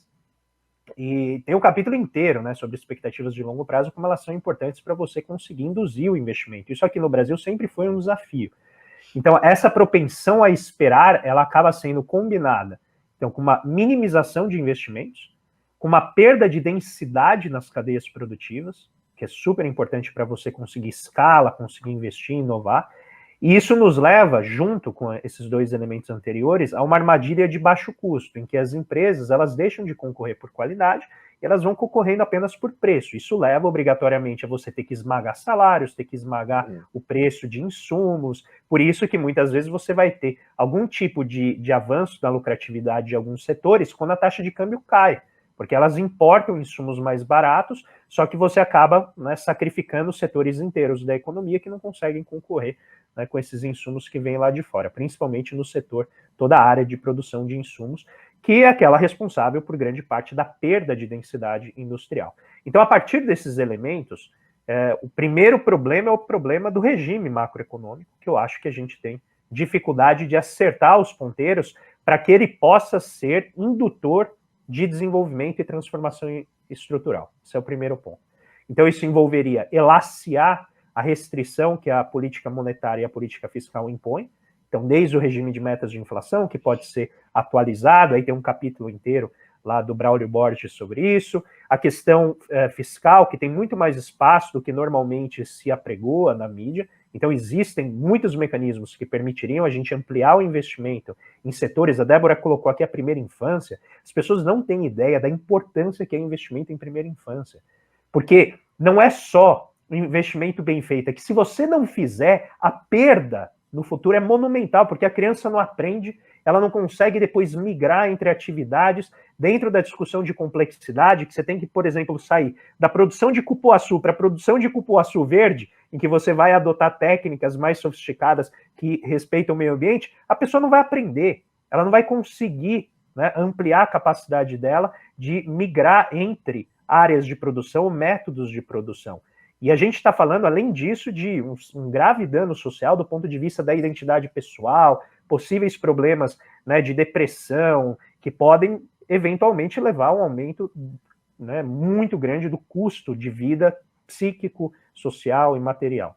E tem um capítulo inteiro, né, sobre expectativas de longo prazo, como elas são importantes para você conseguir induzir o investimento. Isso aqui no Brasil sempre foi um desafio. Então, essa propensão a esperar, ela acaba sendo combinada, então, com uma minimização de investimentos, com uma perda de densidade nas cadeias produtivas, que é super importante para você conseguir escala, conseguir investir, inovar. E isso nos leva, junto com esses dois elementos anteriores, a uma armadilha de baixo custo, em que as empresas elas deixam de concorrer por qualidade e elas vão concorrendo apenas por preço. Isso leva obrigatoriamente a você ter que esmagar salários, ter que esmagar o preço de insumos. Por isso que muitas vezes você vai ter algum tipo de avanço na lucratividade de alguns setores quando a taxa de câmbio cai, porque elas importam insumos mais baratos, só que você acaba, né, sacrificando setores inteiros da economia que não conseguem concorrer, né, com esses insumos que vêm lá de fora, principalmente no setor, toda a área de produção de insumos, que é aquela responsável por grande parte da perda de densidade industrial. Então, a partir desses elementos, o primeiro problema é o problema do regime macroeconômico, que eu acho que a gente tem dificuldade de acertar os ponteiros para que ele possa ser indutor de desenvolvimento e transformação estrutural. Esse é o primeiro ponto. Então, isso envolveria elaciar a restrição que a política monetária e a política fiscal impõem. Então, desde o regime de metas de inflação, que pode ser atualizado, aí tem um capítulo inteiro lá do Braulio Borges sobre isso, a questão fiscal, que tem muito mais espaço do que normalmente se apregoa na mídia. Então, existem muitos mecanismos que permitiriam a gente ampliar o investimento em setores. A Débora colocou aqui a primeira infância. As pessoas não têm ideia da importância que é investimento em primeira infância. Porque não é só um investimento bem feito, é que se você não fizer, a perda no futuro é monumental, porque a criança não aprende, ela não consegue depois migrar entre atividades dentro da discussão de complexidade, que você tem que, por exemplo, sair da produção de cupuaçu para a produção de cupuaçu verde, em que você vai adotar técnicas mais sofisticadas que respeitam o meio ambiente, a pessoa não vai aprender, ela não vai conseguir, né, ampliar a capacidade dela de migrar entre áreas de produção ou métodos de produção. E a gente está falando, além disso, de um grave dano social do ponto de vista da identidade pessoal, possíveis problemas, né, de depressão, que podem eventualmente levar a um aumento, né, muito grande do custo de vida psíquico, social e material.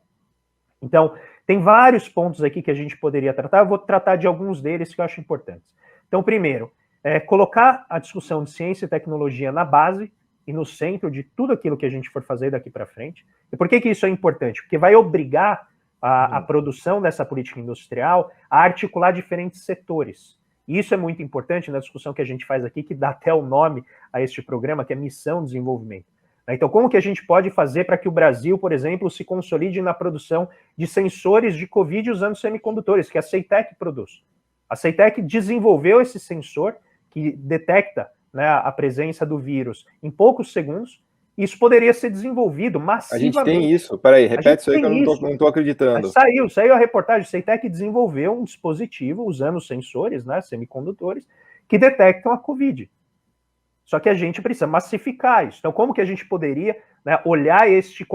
Então, tem vários pontos aqui que a gente poderia tratar, eu vou tratar de alguns deles que eu acho importantes. Então, primeiro, colocar a discussão de ciência e tecnologia na base e no centro de tudo aquilo que a gente for fazer daqui para frente. E por que isso é importante? Porque vai obrigar a produção dessa política industrial a articular diferentes setores. E isso é muito importante na discussão que a gente faz aqui, que dá até o nome a este programa, que é Missão Desenvolvimento. Então, como que a gente pode fazer para que o Brasil, por exemplo, se consolide na produção de sensores de Covid usando semicondutores, que a CEITEC produz? A CEITEC desenvolveu esse sensor que detecta, né, a presença do vírus em poucos segundos. Isso poderia ser desenvolvido massivamente. A gente tem isso. Peraí, repete isso aí que eu não estou acreditando. Saiu a reportagem. A CEITEC desenvolveu um dispositivo usando sensores, né, semicondutores, que detectam a Covid. Só que a gente precisa massificar isso. Então, como que a gente poderia, né, olhar isso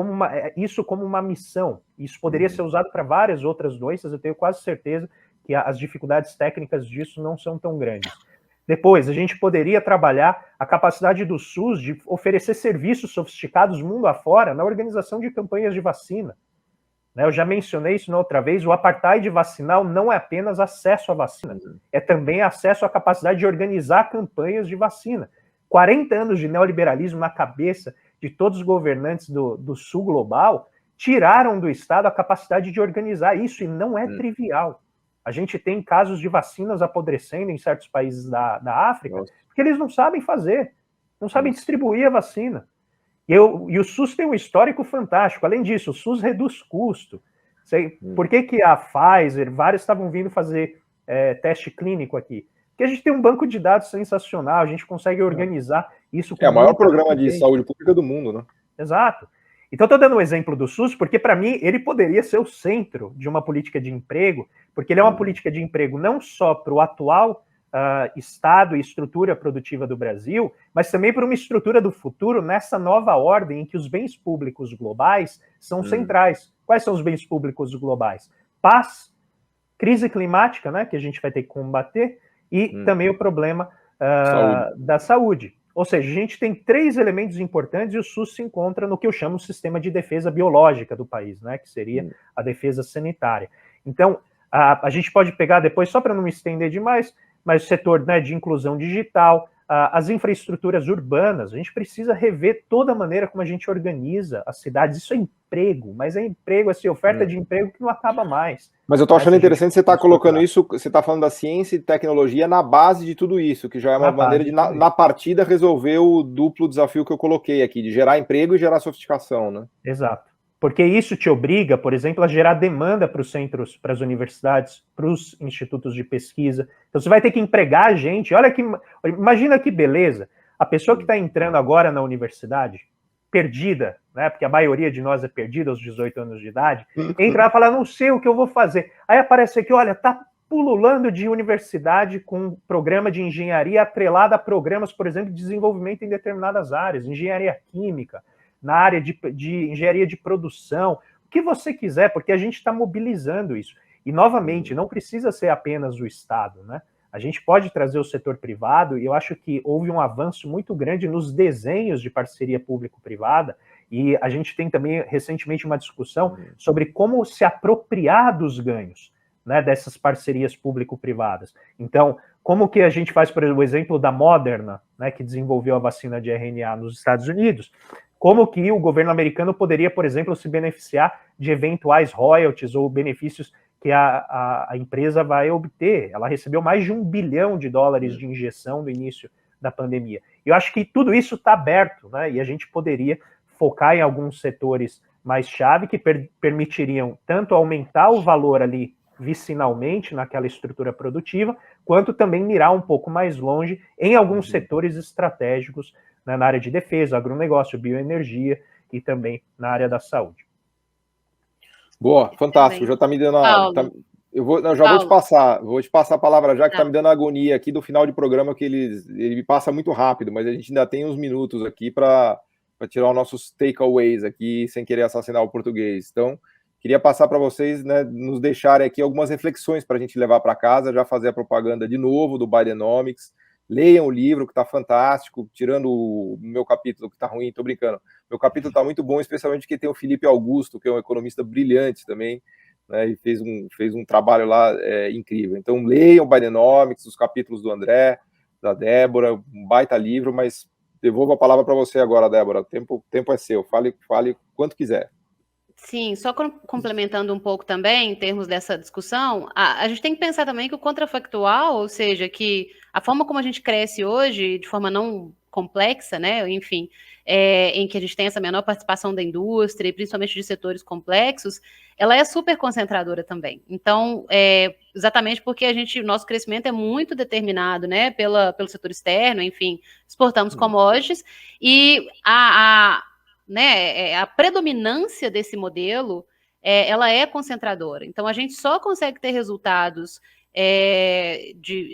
como uma missão? Isso poderia ser usado para várias outras doenças. Eu tenho quase certeza que as dificuldades técnicas disso não são tão grandes. Depois, a gente poderia trabalhar a capacidade do SUS de oferecer serviços sofisticados mundo afora na organização de campanhas de vacina. Eu já mencionei isso na outra vez, o apartheid vacinal não é apenas acesso à vacina, é também acesso à capacidade de organizar campanhas de vacina. 40 anos de neoliberalismo na cabeça de todos os governantes do sul global tiraram do Estado a capacidade de organizar isso, e não é trivial. A gente tem casos de vacinas apodrecendo em certos países da África, porque eles não sabem fazer, não sabem distribuir a vacina. E o SUS tem um histórico fantástico. Além disso, o SUS reduz custo. Por que a Pfizer, vários estavam vindo fazer teste clínico aqui? Porque a gente tem um banco de dados sensacional, a gente consegue organizar isso com o maior programa de saúde pública do mundo, né? Exato. Então, estou dando um exemplo do SUS, porque, para mim, ele poderia ser o centro de uma política de emprego, porque ele é uma política de emprego não só para o atual estado e estrutura produtiva do Brasil, mas também para uma estrutura do futuro nessa nova ordem em que os bens públicos globais são centrais. Quais são os bens públicos globais? Paz, crise climática, né, que a gente vai ter que combater, e também o problema da saúde. Ou seja, a gente tem 3 elementos importantes e o SUS se encontra no que eu chamo de sistema de defesa biológica do país, né, que seria a defesa sanitária. Então, a gente pode pegar depois, só para não me estender demais, mas o setor, né, de inclusão digital, as infraestruturas urbanas, a gente precisa rever toda a maneira como a gente organiza as cidades. Isso é emprego, mas é emprego, assim, oferta de emprego que não acaba mais. Mas eu tô achando interessante você estar colocando isso, você está falando da ciência e tecnologia na base de tudo isso, que já é uma maneira de, na partida, resolver o duplo desafio que eu coloquei aqui, de gerar emprego e gerar sofisticação, né? Exato. Porque isso te obriga, por exemplo, a gerar demanda para os centros, para as universidades, para os institutos de pesquisa. Então você vai ter que empregar gente. Olha que, imagina que beleza. A pessoa que está entrando agora na universidade, perdida, né? Porque a maioria de nós é perdida aos 18 anos de idade, entra lá e fala, não sei o que eu vou fazer. Aí aparece aqui, olha, tá pululando de universidade com programa de engenharia atrelado a programas, por exemplo, de desenvolvimento em determinadas áreas, engenharia química, na área de engenharia de produção, o que você quiser, porque a gente está mobilizando isso. E, novamente, não precisa ser apenas o Estado, né? A gente pode trazer o setor privado, e eu acho que houve um avanço muito grande nos desenhos de parceria público-privada, e a gente tem também, recentemente, uma discussão sobre como se apropriar dos ganhos, né, dessas parcerias público-privadas. Então, como que a gente faz, por exemplo, o exemplo da Moderna, né, que desenvolveu a vacina de RNA nos Estados Unidos, como que o governo americano poderia, por exemplo, se beneficiar de eventuais royalties ou benefícios que a empresa vai obter. Ela recebeu mais de $1 bilhão de injeção no início da pandemia. Eu acho que tudo isso está aberto, né, e a gente poderia focar em alguns setores mais chave que permitiriam tanto aumentar o valor ali vicinalmente naquela estrutura produtiva, quanto também mirar um pouco mais longe em alguns setores estratégicos, né, na área de defesa, agronegócio, bioenergia e também na área da saúde. Boa, fantástico. Já está me dando a... vou te passar a palavra já, que está me dando agonia aqui do final de programa, que ele passa muito rápido, mas a gente ainda tem uns minutos aqui para tirar os nossos takeaways aqui, sem querer assassinar o português. Então, queria passar para vocês, né, nos deixarem aqui algumas reflexões para a gente levar para casa, já fazer a propaganda de novo do Bidenomics. Leiam o livro, que está fantástico, tirando o meu capítulo, que está ruim, estou brincando. Meu capítulo está muito bom, especialmente porque tem o Felipe Augusto, que é um economista brilhante também, né, e fez um trabalho lá incrível. Então, leiam o Bidenomics, os capítulos do André, da Débora, um baita livro, mas devolvo a palavra para você agora, Débora. O tempo é seu, fale quanto quiser. Sim, só complementando um pouco também, em termos dessa discussão, a gente tem que pensar também que o contrafactual, ou seja, que a forma como a gente cresce hoje, de forma não complexa, né, enfim, em que a gente tem essa menor participação da indústria, e principalmente de setores complexos, ela é super concentradora também. Então, exatamente porque nosso crescimento é muito determinado, né, pelo setor externo, enfim, exportamos commodities, e né, a predominância desse modelo, ela é concentradora. Então, a gente só consegue ter resultados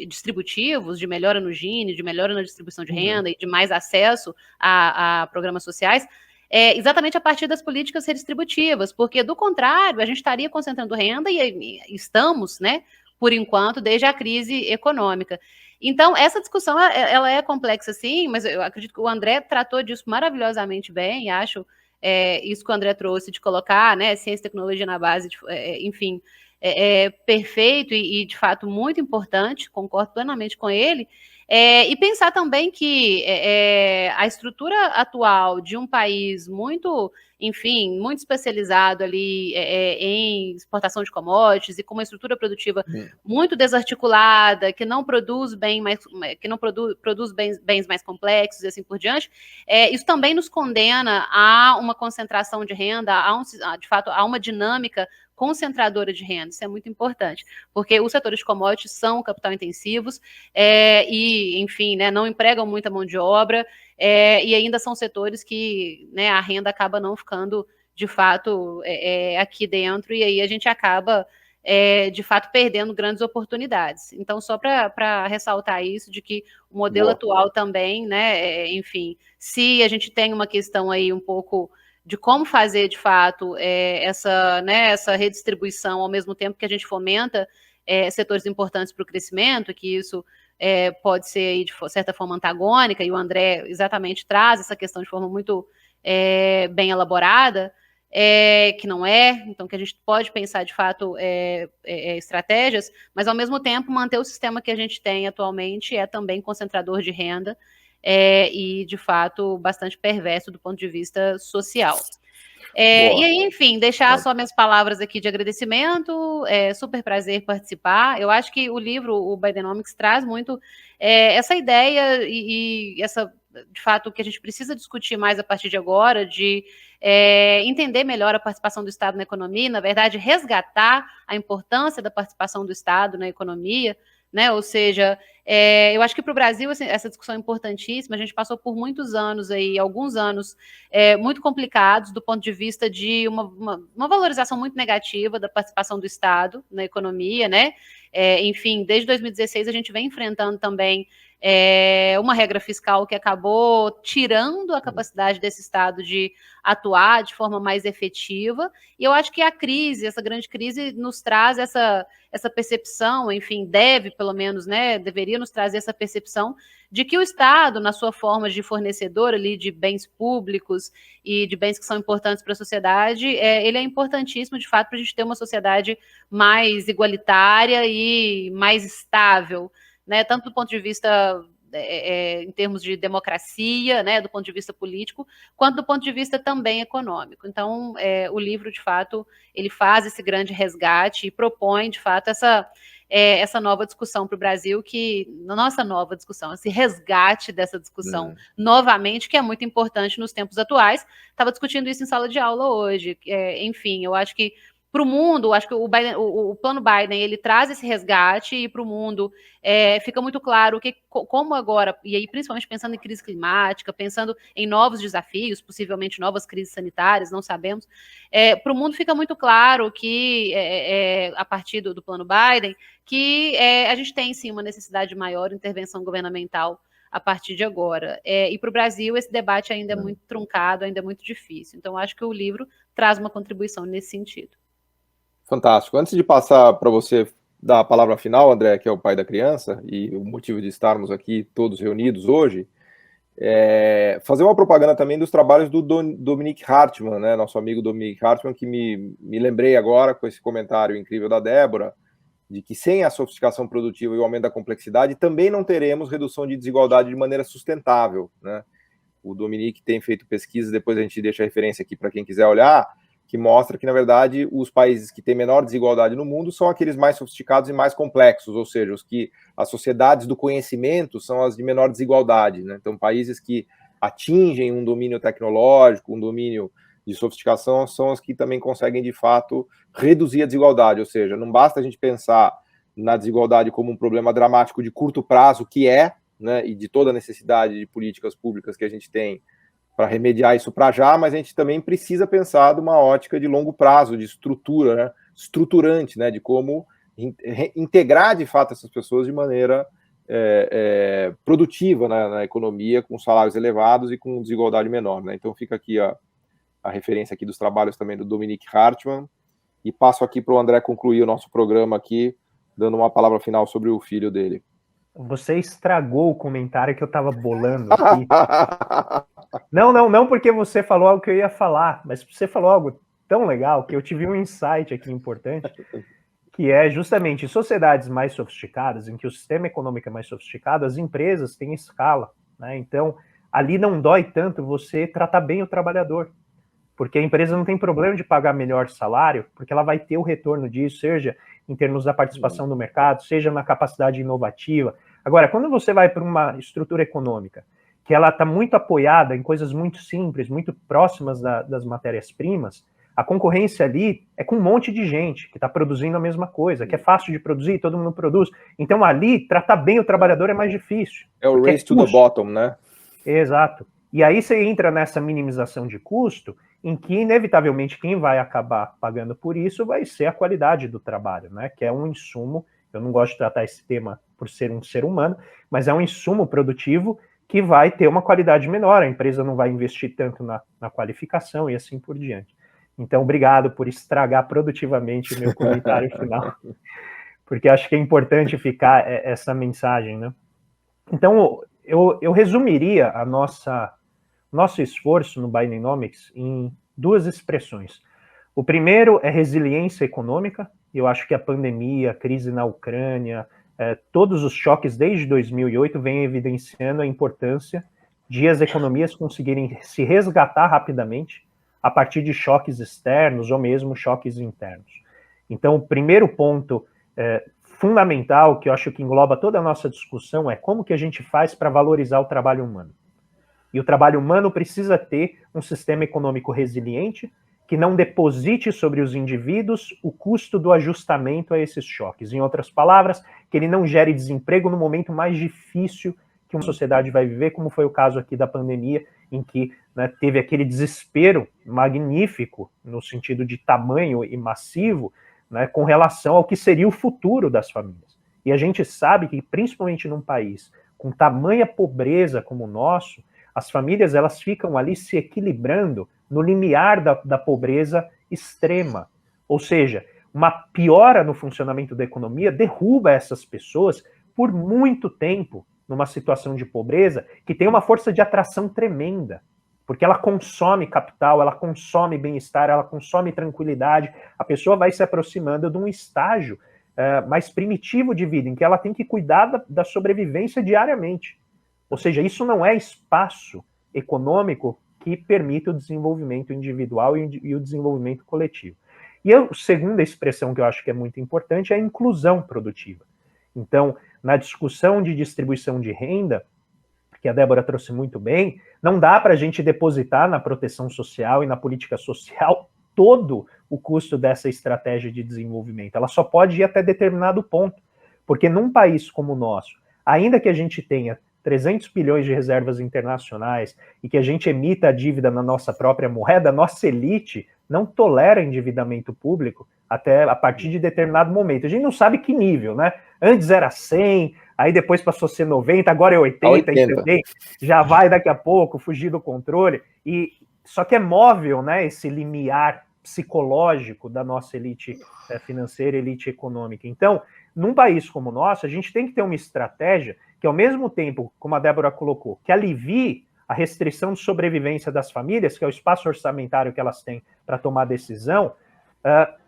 distributivos, de melhora no Gini, de melhora na distribuição de renda e de mais acesso a programas sociais, exatamente a partir das políticas redistributivas, porque, do contrário, a gente estaria concentrando renda e estamos, né, por enquanto, desde a crise econômica. Então, essa discussão, ela é complexa, sim, mas eu acredito que o André tratou disso maravilhosamente bem, e acho isso que o André trouxe de colocar, né, ciência e tecnologia na base, enfim, perfeito e, de fato, muito importante, concordo plenamente com ele, e pensar também que a estrutura atual de um país muito, enfim, muito especializado ali em exportação de commodities e com uma estrutura produtiva muito desarticulada, que não produz produz bens mais complexos e assim por diante, isso também nos condena a uma concentração de renda, de fato, a uma dinâmica concentradora de renda. Isso é muito importante, porque os setores de commodities são capital intensivos e, enfim, né, não empregam muita mão de obra e ainda são setores que, né, a renda acaba não ficando, de fato, aqui dentro, e aí a gente acaba, de fato, perdendo grandes oportunidades. Então, só para ressaltar isso, de que o modelo atual também, né, enfim, se a gente tem uma questão aí um pouco de como fazer, de fato, essa redistribuição ao mesmo tempo que a gente fomenta setores importantes para o crescimento, que isso pode ser, aí, de certa forma, antagônica, e o André exatamente traz essa questão de forma muito bem elaborada, que não então que a gente pode pensar, de fato, estratégias, mas, ao mesmo tempo, manter o sistema que a gente tem atualmente também concentrador de renda, e, de fato, bastante perverso do ponto de vista social. E aí, enfim, deixar só minhas palavras aqui de agradecimento, super prazer participar. Eu acho que o livro, o Bidenomics, traz muito essa ideia e essa, de fato, que a gente precisa discutir mais a partir de agora, de entender melhor a participação do Estado na economia, e, na verdade, resgatar a importância da participação do Estado na economia, né? Ou seja, eu acho que para o Brasil essa discussão é importantíssima. A gente passou por muitos anos aí, alguns anos muito complicados do ponto de vista de uma valorização muito negativa da participação do Estado na economia, né? Enfim, desde 2016 a gente vem enfrentando também uma regra fiscal que acabou tirando a capacidade desse Estado de atuar de forma mais efetiva, e eu acho que essa grande crise nos traz essa percepção, enfim, pelo menos, né, deveria nos trazer essa percepção de que o Estado, na sua forma de fornecedor ali de bens públicos e de bens que são importantes para a sociedade, ele é importantíssimo, de fato, para a gente ter uma sociedade mais igualitária e mais estável, né, tanto do ponto de vista em termos de democracia, né, do ponto de vista político, quanto do ponto de vista também econômico. Então, o livro, de fato, ele faz esse grande resgate e propõe, de fato, essa nova discussão para o Brasil, esse resgate dessa discussão novamente, que é muito importante nos tempos atuais. Estava discutindo isso em sala de aula hoje. Enfim, eu acho que para o mundo, acho que o plano Biden, ele traz esse resgate, e para o mundo fica muito claro como agora, e aí principalmente pensando em crise climática, pensando em novos desafios, possivelmente novas crises sanitárias, não sabemos, para o mundo fica muito claro que, a partir do plano Biden, que a gente tem sim uma necessidade de maior intervenção governamental a partir de agora. E para o Brasil esse debate ainda é muito truncado, ainda é muito difícil. Então acho que o livro traz uma contribuição nesse sentido. Fantástico. Antes de passar para você dar a palavra final, André, que é o pai da criança, e o motivo de estarmos aqui todos reunidos hoje, fazer uma propaganda também dos trabalhos do Dominique Hartmann, né, nosso amigo Dominique Hartmann, que me lembrei agora com esse comentário incrível da Débora, de que sem a sofisticação produtiva e o aumento da complexidade, também não teremos redução de desigualdade de maneira sustentável, né? O Dominique tem feito pesquisas, depois a gente deixa a referência aqui para quem quiser olhar, que mostra que, na verdade, os países que têm menor desigualdade no mundo são aqueles mais sofisticados e mais complexos, ou seja, os que as sociedades do conhecimento são as de menor desigualdade, né? Então, países que atingem um domínio tecnológico, um domínio de sofisticação, são os que também conseguem, de fato, reduzir a desigualdade, ou seja, não basta a gente pensar na desigualdade como um problema dramático de curto prazo, que é, né, e de toda a necessidade de políticas públicas que a gente tem para remediar isso para já, mas a gente também precisa pensar de uma ótica de longo prazo, de estrutura, né, estruturante, né, de como integrar de fato essas pessoas de maneira produtiva, né, na economia, com salários elevados e com desigualdade menor, né? Então fica aqui a referência aqui dos trabalhos também do Dominique Hartmann, e passo aqui para o André concluir o nosso programa aqui, dando uma palavra final sobre o filho dele. Você estragou o comentário que eu estava bolando aqui. Não porque você falou algo que eu ia falar, mas você falou algo tão legal que eu tive um insight aqui importante, que é justamente em sociedades mais sofisticadas, em que o sistema econômico é mais sofisticado, as empresas têm escala, né? Então, ali não dói tanto você tratar bem o trabalhador, porque a empresa não tem problema de pagar melhor salário, porque ela vai ter o retorno disso, seja em termos da participação no mercado, seja na capacidade inovativa. Agora, quando você vai para uma estrutura econômica que ela está muito apoiada em coisas muito simples, muito próximas das matérias-primas, a concorrência ali é com um monte de gente que está produzindo a mesma coisa, que é fácil de produzir, todo mundo produz. Então, ali, tratar bem o trabalhador é mais difícil. É o race to the bottom, né? Exato. E aí você entra nessa minimização de custo, em que, inevitavelmente, quem vai acabar pagando por isso vai ser a qualidade do trabalho, né? Que é um insumo, eu não gosto de tratar esse tema por ser um ser humano, mas é um insumo produtivo que vai ter uma qualidade menor, a empresa não vai investir tanto na qualificação e assim por diante. Então, obrigado por estragar produtivamente o meu comentário final, porque acho que é importante ficar essa mensagem, né? Então, eu resumiria nosso esforço no Bidenomics em duas expressões. O primeiro é resiliência econômica. Eu acho que a pandemia, a crise na Ucrânia, todos os choques desde 2008 vêm evidenciando a importância de as economias conseguirem se resgatar rapidamente a partir de choques externos ou mesmo choques internos. Então, o primeiro ponto fundamental, que eu acho que engloba toda a nossa discussão, é como que a gente faz para valorizar o trabalho humano. E o trabalho humano precisa ter um sistema econômico resiliente que não deposite sobre os indivíduos o custo do ajustamento a esses choques. Em outras palavras, que ele não gere desemprego no momento mais difícil que uma sociedade vai viver, como foi o caso aqui da pandemia, em que, né, teve aquele desespero magnífico, no sentido de tamanho e massivo, né, com relação ao que seria o futuro das famílias. E a gente sabe que, principalmente num país com tamanha pobreza como o nosso, as famílias elas ficam ali se equilibrando no limiar da pobreza extrema. Ou seja, uma piora no funcionamento da economia derruba essas pessoas por muito tempo numa situação de pobreza que tem uma força de atração tremenda, porque ela consome capital, ela consome bem-estar, ela consome tranquilidade. A pessoa vai se aproximando de um estágio mais primitivo de vida, em que ela tem que cuidar da sobrevivência diariamente. Ou seja, isso não é espaço econômico que permite o desenvolvimento individual e o desenvolvimento coletivo. E a segunda expressão que eu acho que é muito importante é a inclusão produtiva. Então, na discussão de distribuição de renda, que a Débora trouxe muito bem, não dá para a gente depositar na proteção social e na política social todo o custo dessa estratégia de desenvolvimento. Ela só pode ir até determinado ponto, porque num país como o nosso, ainda que a gente tenha 300 bilhões de reservas internacionais e que a gente emita a dívida na nossa própria moeda, a nossa elite não tolera endividamento público até a partir de determinado momento. A gente não sabe que nível, né? Antes era 100, aí depois passou a ser 90, agora é 80. E também já vai daqui a pouco fugir do controle. E só que é móvel, né, esse limiar psicológico da nossa elite financeira, elite econômica. Então, num país como o nosso, a gente tem que ter uma estratégia que, ao mesmo tempo, como a Débora colocou, que alivie a restrição de sobrevivência das famílias, que é o espaço orçamentário que elas têm para tomar decisão,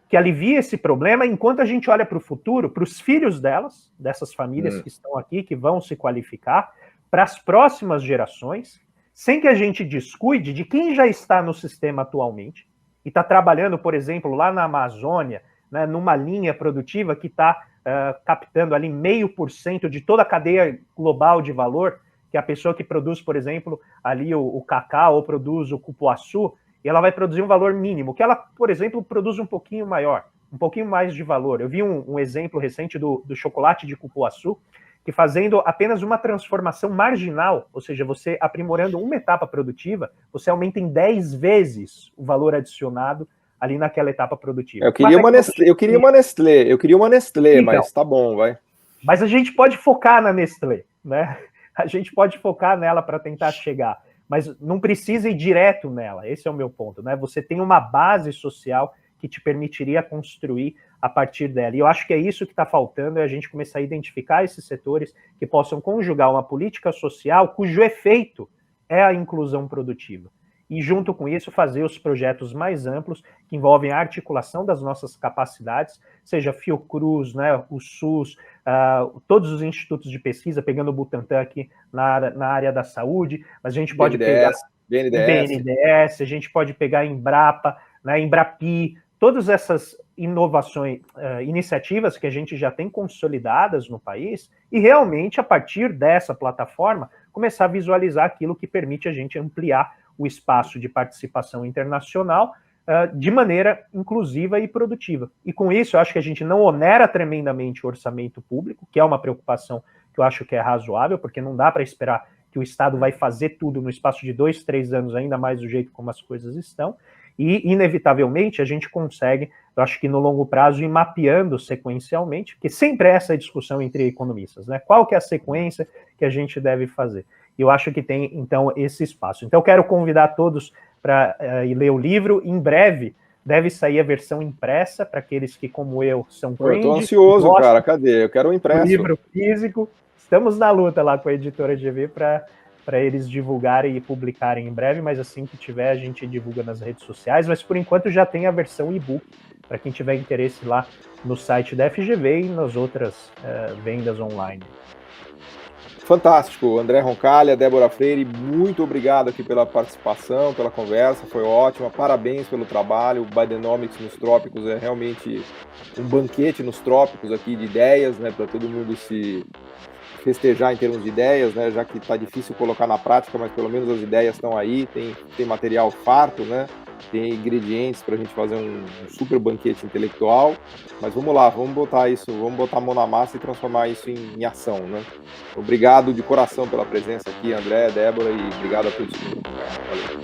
que alivie esse problema enquanto a gente olha para o futuro, para os filhos delas, dessas famílias que estão aqui, que vão se qualificar, para as próximas gerações, sem que a gente descuide de quem já está no sistema atualmente e está trabalhando, por exemplo, lá na Amazônia, né, numa linha produtiva que está captando ali 0,5% de toda a cadeia global de valor, que é a pessoa que produz, por exemplo, ali o cacau ou produz o cupuaçu, e ela vai produzir um valor mínimo, que ela, por exemplo, produz um pouquinho maior, um pouquinho mais de valor. Eu vi um exemplo recente do chocolate de cupuaçu, que fazendo apenas uma transformação marginal, ou seja, você aprimorando uma etapa produtiva, você aumenta em 10 vezes o valor adicionado ali naquela etapa produtiva. Eu queria uma Nestlé, então, mas tá bom, vai. Mas a gente pode focar na Nestlé, né? A gente pode focar nela para tentar chegar, mas não precisa ir direto nela, esse é o meu ponto, né? Você tem uma base social que te permitiria construir a partir dela. E eu acho que é isso que está faltando, é a gente começar a identificar esses setores que possam conjugar uma política social cujo efeito é a inclusão produtiva. E, junto com isso, fazer os projetos mais amplos que envolvem a articulação das nossas capacidades, seja Fiocruz, né, o SUS, todos os institutos de pesquisa, pegando o Butantan aqui na área da saúde, mas a gente pode pegar BNDES, a gente pode pegar Embrapa, né, Embrapi, todas essas inovações, iniciativas que a gente já tem consolidadas no país, e realmente, a partir dessa plataforma, começar a visualizar aquilo que permite a gente ampliar o espaço de participação internacional de maneira inclusiva e produtiva. E com isso, eu acho que a gente não onera tremendamente o orçamento público, que é uma preocupação que eu acho que é razoável, porque não dá para esperar que o Estado vai fazer tudo no espaço de 2, 3 anos, ainda mais do jeito como as coisas estão, e, inevitavelmente, a gente consegue, eu acho que no longo prazo, ir mapeando sequencialmente, porque sempre é essa discussão entre economistas, né? Qual que é a sequência que a gente deve fazer? E eu acho que tem, então, esse espaço. Então, eu quero convidar todos para ir ler o livro. Em breve, deve sair a versão impressa, para aqueles que, como eu, são cringe. Eu tô ansioso, cara. Cadê? Eu quero o impresso. O livro físico. Estamos na luta lá com a editora GV para eles divulgarem e publicarem em breve, mas assim que tiver, a gente divulga nas redes sociais. Mas, por enquanto, já tem a versão e-book, para quem tiver interesse lá no site da FGV e nas outras vendas online. Fantástico. André Roncalha, Débora Freire, muito obrigado aqui pela participação, pela conversa, foi ótima. Parabéns pelo trabalho. O Bidenomics nos trópicos é realmente um banquete nos trópicos aqui de ideias, né, para todo mundo se festejar em termos de ideias, né, já que está difícil colocar na prática, mas pelo menos as ideias estão aí, tem material farto, né, tem ingredientes para a gente fazer um super banquete intelectual, mas vamos lá, vamos botar a mão na massa e transformar isso em ação, né. Obrigado de coração pela presença aqui, André, Débora, e obrigado a todos. Valeu.